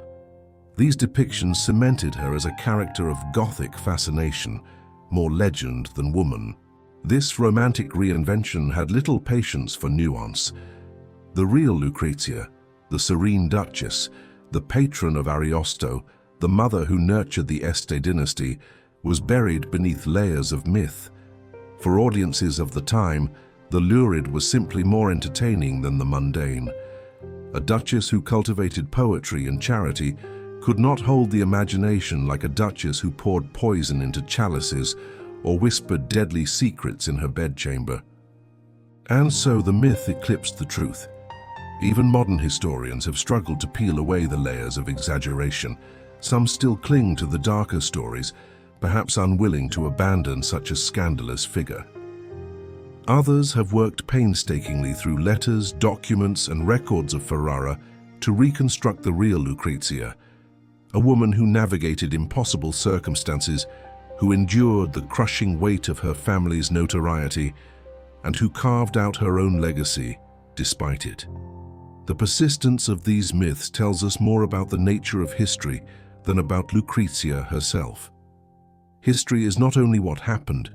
These depictions cemented her as a character of Gothic fascination, more legend than woman. This romantic reinvention had little patience for nuance. The real Lucrezia, the serene duchess, the patron of Ariosto, the mother who nurtured the Este dynasty, was buried beneath layers of myth. For audiences of the time, the lurid was simply more entertaining than the mundane. A duchess who cultivated poetry and charity could not hold the imagination like a duchess who poured poison into chalices or whispered deadly secrets in her bedchamber. And so the myth eclipsed the truth. Even modern historians have struggled to peel away the layers of exaggeration. Some still cling to the darker stories, perhaps unwilling to abandon such a scandalous figure. Others have worked painstakingly through letters, documents, and records of Ferrara to reconstruct the real Lucrezia, a woman who navigated impossible circumstances, who endured the crushing weight of her family's notoriety, and who carved out her own legacy despite it. The persistence of these myths tells us more about the nature of history than about Lucrezia herself. History is not only what happened,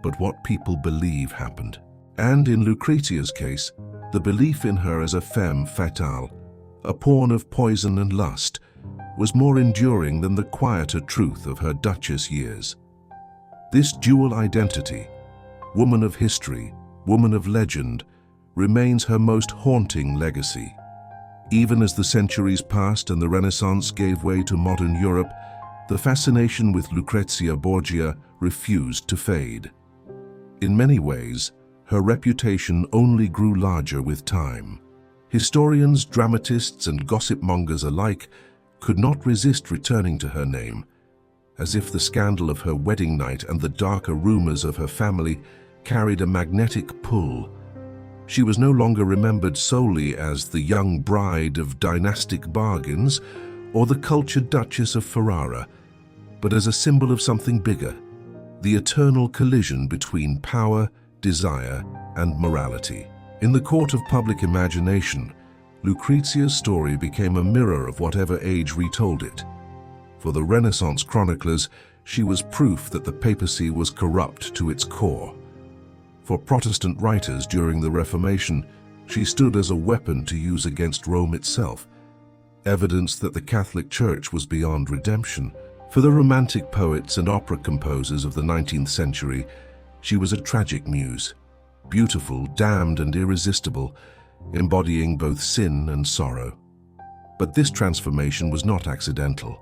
but what people believe happened. And in Lucrezia's case, the belief in her as a femme fatale, a pawn of poison and lust, was more enduring than the quieter truth of her duchess years. This dual identity, woman of history, woman of legend, remains her most haunting legacy. Even as the centuries passed and the Renaissance gave way to modern Europe, the fascination with Lucrezia Borgia refused to fade. In many ways, her reputation only grew larger with time. Historians, dramatists, and gossip-mongers alike could not resist returning to her name, as if the scandal of her wedding night and the darker rumors of her family carried a magnetic pull. She was no longer remembered solely as the young bride of dynastic bargains or the cultured Duchess of Ferrara, but as a symbol of something bigger, the eternal collision between power, desire, and morality. In the court of public imagination, Lucrezia's story became a mirror of whatever age retold it. For the Renaissance chroniclers, she was proof that the papacy was corrupt to its core. For Protestant writers during the Reformation, she stood as a weapon to use against Rome itself, evidence that the Catholic Church was beyond redemption. For the Romantic poets and opera composers of the 19th century, she was a tragic muse, beautiful, damned, and irresistible, embodying both sin and sorrow. But this transformation was not accidental.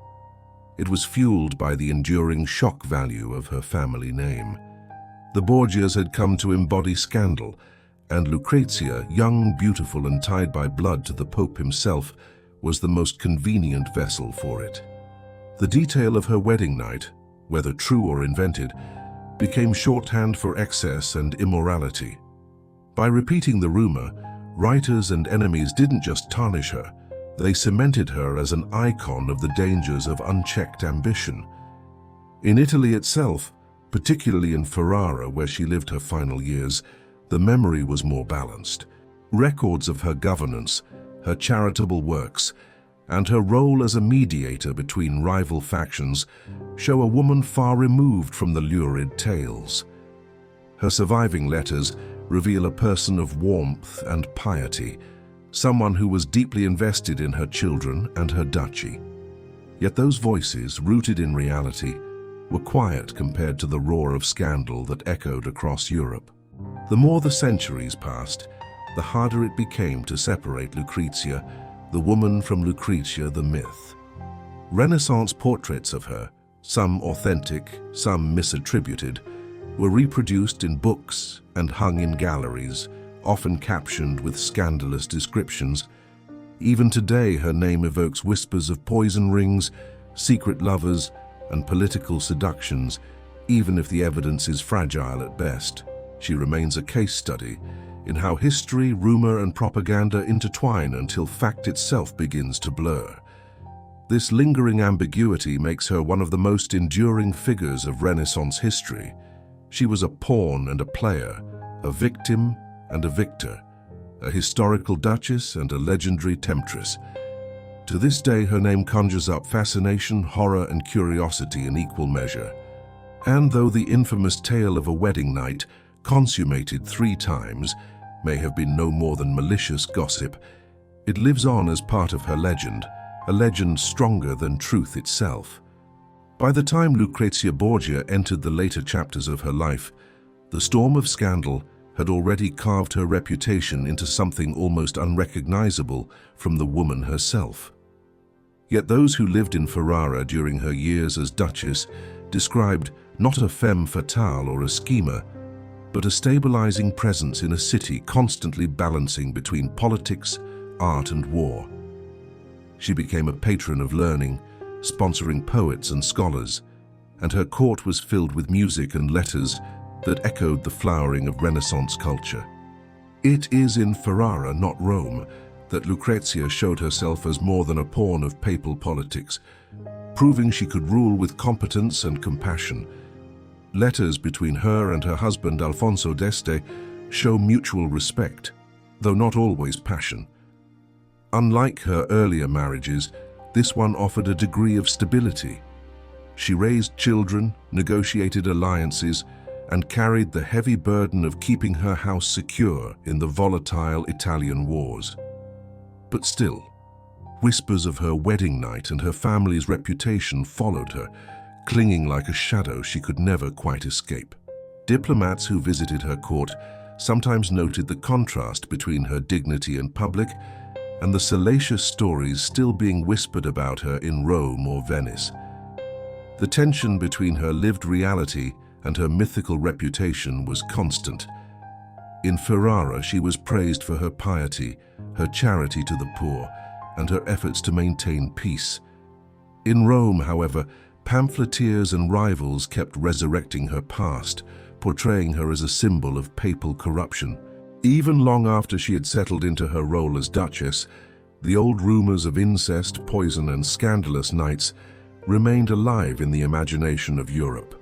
It was fueled by the enduring shock value of her family name. The Borgias had come to embody scandal, and Lucrezia, young, beautiful, and tied by blood to the Pope himself, was the most convenient vessel for it. The detail of her wedding night, whether true or invented, became shorthand for excess and immorality. By repeating the rumor, writers and enemies didn't just tarnish her, they cemented her as an icon of the dangers of unchecked ambition. In Italy itself, particularly in Ferrara where she lived her final years, the memory was more balanced. Records of her governance, her charitable works, and her role as a mediator between rival factions show a woman far removed from the lurid tales. Her surviving letters reveal a person of warmth and piety, someone who was deeply invested in her children and her duchy. Yet those voices, rooted in reality, were quiet compared to the roar of scandal that echoed across Europe. The more the centuries passed, the harder it became to separate Lucrezia, the woman, from Lucrezia the myth. Renaissance portraits of her, some authentic, some misattributed, were reproduced in books and hung in galleries, often captioned with scandalous descriptions. Even today, her name evokes whispers of poison rings, secret lovers, and political seductions, even if the evidence is fragile at best. She remains a case study in how history, rumor, and propaganda intertwine until fact itself begins to blur. This lingering ambiguity makes her one of the most enduring figures of Renaissance history. She was a pawn and a player, a victim and a victor, a historical duchess and a legendary temptress. To this day, her name conjures up fascination, horror, and curiosity in equal measure. And though the infamous tale of a wedding night, consummated 3 times, may have been no more than malicious gossip, it lives on as part of her legend, a legend stronger than truth itself. By the time Lucrezia Borgia entered the later chapters of her life, the storm of scandal had already carved her reputation into something almost unrecognizable from the woman herself. Yet those who lived in Ferrara during her years as duchess described not a femme fatale or a schemer, but a stabilizing presence in a city constantly balancing between politics, art, and war. She became a patron of learning, sponsoring poets and scholars, and her court was filled with music and letters that echoed the flowering of Renaissance culture. It is in Ferrara, not Rome, that Lucrezia showed herself as more than a pawn of papal politics, proving she could rule with competence and compassion. Letters between her and her husband Alfonso d'Este show mutual respect, though not always passion. Unlike her earlier marriages, this one offered a degree of stability. She raised children, negotiated alliances, and carried the heavy burden of keeping her house secure in the volatile Italian wars. But still, whispers of her wedding night and her family's reputation followed her, clinging like a shadow she could never quite escape. Diplomats who visited her court sometimes noted the contrast between her dignity in public and the salacious stories still being whispered about her in Rome or Venice. The tension between her lived reality and her mythical reputation was constant. In Ferrara, she was praised for her piety, her charity to the poor, and her efforts to maintain peace. In Rome, however, pamphleteers and rivals kept resurrecting her past, portraying her as a symbol of papal corruption. Even long after she had settled into her role as duchess, the old rumors of incest, poison, and scandalous nights remained alive in the imagination of Europe.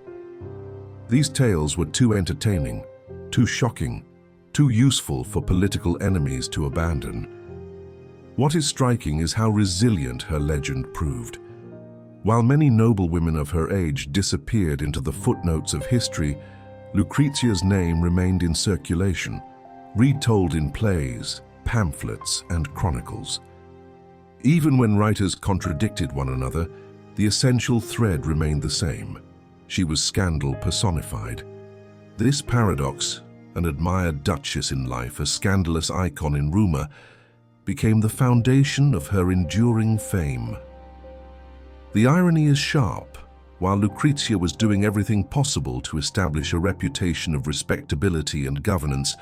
These tales were too entertaining, too shocking, too useful for political enemies to abandon. What is striking is how resilient her legend proved. While many noble women of her age disappeared into the footnotes of history, Lucrezia's name remained in circulation, retold in plays, pamphlets, and chronicles. Even when writers contradicted one another, the essential thread remained the same. She was scandal personified. This paradox, an admired duchess in life, a scandalous icon in rumor, became the foundation of her enduring fame. The irony is sharp. While Lucrezia was doing everything possible to establish a reputation of respectability and governance,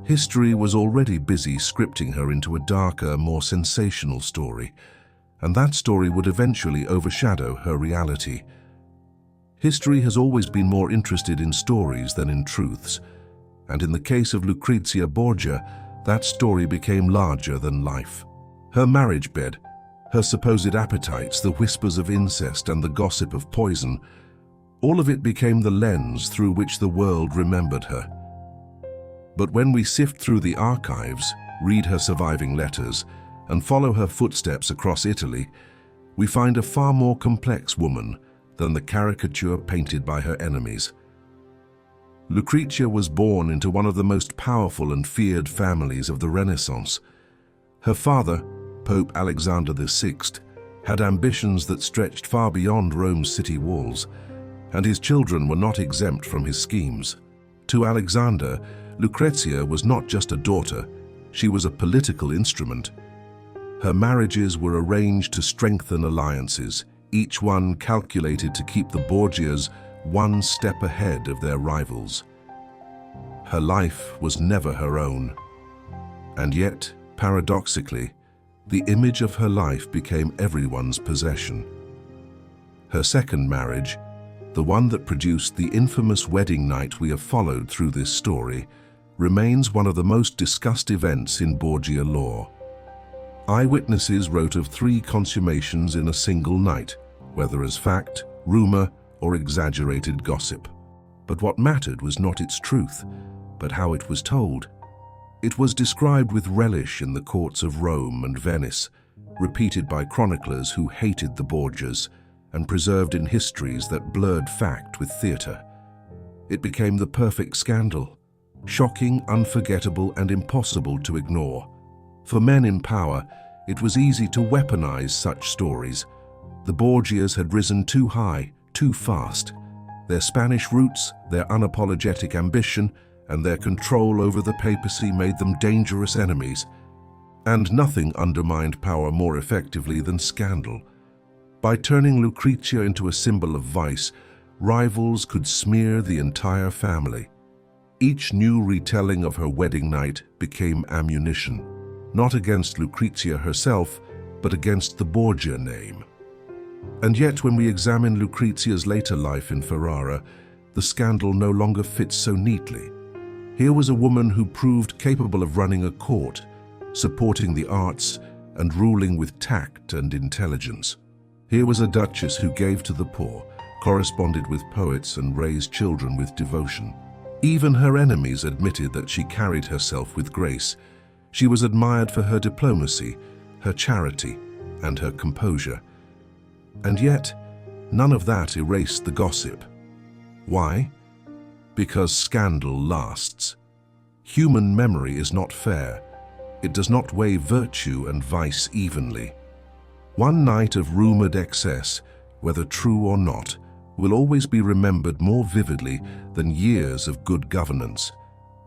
history was already busy scripting her into a darker, more sensational story, and that story would eventually overshadow her reality. History has always been more interested in stories than in truths, and in the case of Lucrezia Borgia, that story became larger than life. Her marriage bed, her supposed appetites, the whispers of incest and the gossip of poison, all of it became the lens through which the world remembered her. But when we sift through the archives, read her surviving letters, and follow her footsteps across Italy, we find a far more complex woman than the caricature painted by her enemies. Lucrezia was born into one of the most powerful and feared families of the Renaissance. Her father, Pope Alexander VI, had ambitions that stretched far beyond Rome's city walls, and his children were not exempt from his schemes. To Alexander, Lucrezia was not just a daughter, she was a political instrument. Her marriages were arranged to strengthen alliances, each one calculated to keep the Borgias one step ahead of their rivals. Her life was never her own, and yet, paradoxically, the image of her life became everyone's possession. Her second marriage, the one that produced the infamous wedding night we have followed through this story, remains one of the most discussed events in Borgia lore. Eyewitnesses wrote of 3 consummations in a single night, whether as fact, rumor, or exaggerated gossip. But what mattered was not its truth, but how it was told. It was described with relish in the courts of Rome and Venice, repeated by chroniclers who hated the Borgias, and preserved in histories that blurred fact with theatre. It became the perfect scandal, shocking, unforgettable, and impossible to ignore. For men in power, it was easy to weaponize such stories. The Borgias had risen too high, too fast. Their Spanish roots, their unapologetic ambition, and their control over the papacy made them dangerous enemies. And nothing undermined power more effectively than scandal. By turning Lucrezia into a symbol of vice, rivals could smear the entire family. Each new retelling of her wedding night became ammunition, not against Lucrezia herself, but against the Borgia name. And yet, when we examine Lucrezia's later life in Ferrara, the scandal no longer fits so neatly. Here was a woman who proved capable of running a court, supporting the arts, and ruling with tact and intelligence. Here was a duchess who gave to the poor, corresponded with poets, and raised children with devotion. Even her enemies admitted that she carried herself with grace. She was admired for her diplomacy, her charity, and her composure. And yet, none of that erased the gossip. Why? Because scandal lasts. Human memory is not fair. It does not weigh virtue and vice evenly. One night of rumored excess, whether true or not, will always be remembered more vividly than years of good governance.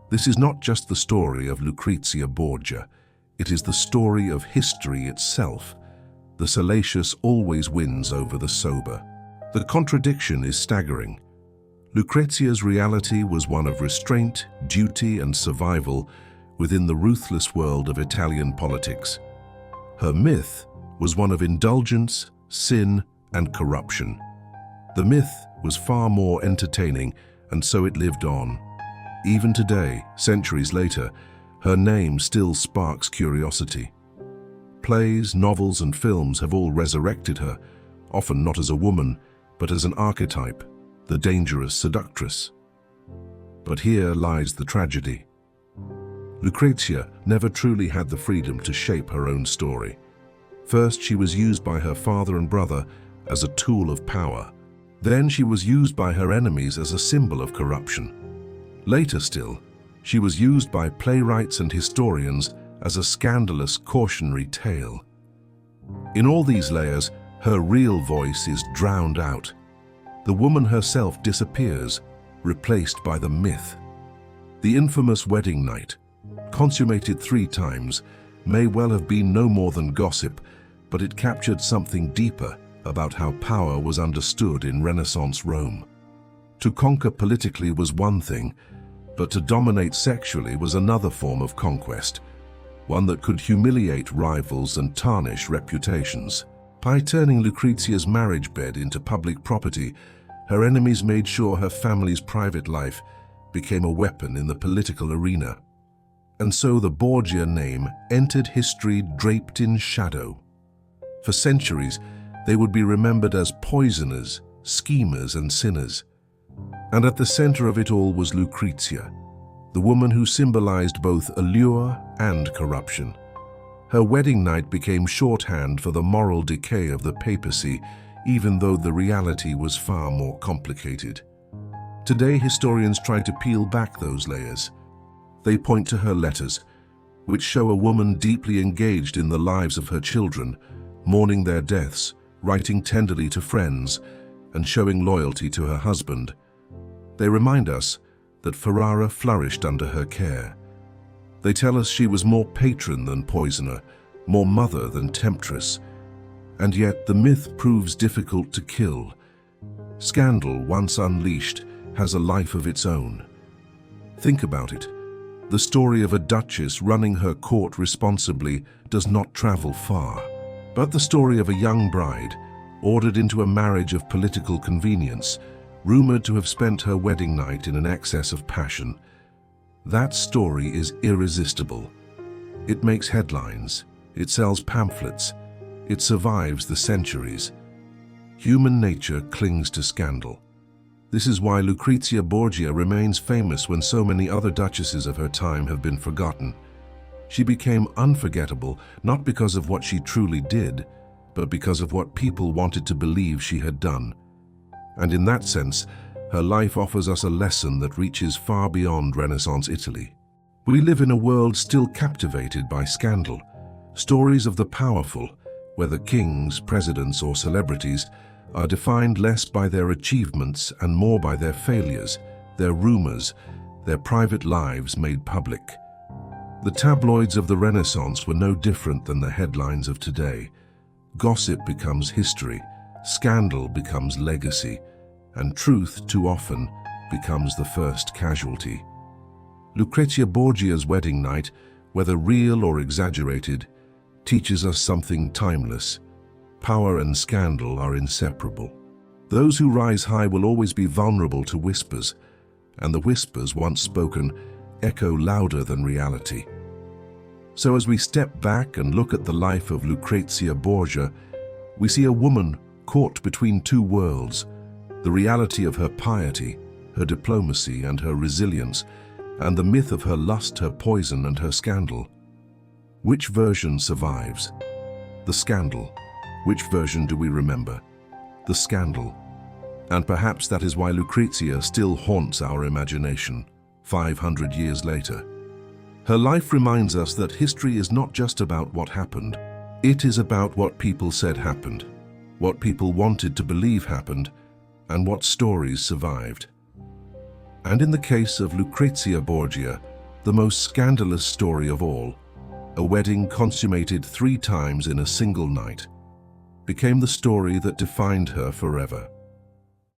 This is not just the story of Lucrezia Borgia. It is the story of history itself. The salacious always wins over the sober. The contradiction is staggering. Lucrezia's reality was one of restraint, duty, and survival within the ruthless world of Italian politics. Her myth was one of indulgence, sin, and corruption. The myth was far more entertaining, and so it lived on. Even today, centuries later, her name still sparks curiosity. Plays, novels, and films have all resurrected her, often not as a woman, but as an archetype, the dangerous seductress. But here lies the tragedy. Lucrezia never truly had the freedom to shape her own story. First, she was used by her father and brother as a tool of power. Then she was used by her enemies as a symbol of corruption. Later still, she was used by playwrights and historians as a scandalous cautionary tale. In all these layers, her real voice is drowned out. The woman herself disappears, replaced by the myth. The infamous wedding night, consummated 3 times, may well have been no more than gossip, but it captured something deeper about how power was understood in Renaissance Rome. To conquer politically was one thing, but to dominate sexually was another form of conquest, one that could humiliate rivals and tarnish reputations. By turning Lucrezia's marriage bed into public property, her enemies made sure her family's private life became a weapon in the political arena. And so the Borgia name entered history draped in shadow. For centuries, they would be remembered as poisoners, schemers, and sinners. And at the center of it all was Lucrezia, the woman who symbolized both allure and corruption. Her wedding night became shorthand for the moral decay of the papacy, even though the reality was far more complicated. Today, historians try to peel back those layers. They point to her letters, which show a woman deeply engaged in the lives of her children, mourning their deaths, writing tenderly to friends, and showing loyalty to her husband. They remind us that Ferrara flourished under her care. They tell us she was more patron than poisoner, more mother than temptress. And yet the myth proves difficult to kill. Scandal, once unleashed, has a life of its own. Think about it. The story of a duchess running her court responsibly does not travel far. But the story of a young bride, ordered into a marriage of political convenience, rumored to have spent her wedding night in an excess of passion, that story is irresistible. It makes headlines, it sells pamphlets, it survives the centuries. Human nature clings to scandal. This is why Lucrezia Borgia remains famous when so many other duchesses of her time have been forgotten. She became unforgettable not because of what she truly did, but because of what people wanted to believe she had done. And in that sense, her life offers us a lesson that reaches far beyond Renaissance Italy. We live in a world still captivated by scandal. Stories of the powerful, whether kings, presidents, or celebrities, are defined less by their achievements and more by their failures, their rumors, their private lives made public. The tabloids of the Renaissance were no different than the headlines of today. Gossip becomes history, scandal becomes legacy, and truth, too often, becomes the first casualty. Lucrezia Borgia's wedding night, whether real or exaggerated, teaches us something timeless. Power and scandal are inseparable. Those who rise high will always be vulnerable to whispers, and the whispers, once spoken, echo louder than reality. So as we step back and look at the life of Lucrezia Borgia, we see a woman caught between two worlds, the reality of her piety, her diplomacy, and her resilience, and the myth of her lust, her poison, and her scandal. Which version survives? The scandal. Which version do we remember? The scandal. And perhaps that is why Lucrezia still haunts our imagination, 500 years later. Her life reminds us that history is not just about what happened. It is about what people said happened, what people wanted to believe happened, and what stories survived. And in the case of Lucrezia Borgia, the most scandalous story of all, a wedding consummated 3 times in a single night, became the story that defined her forever.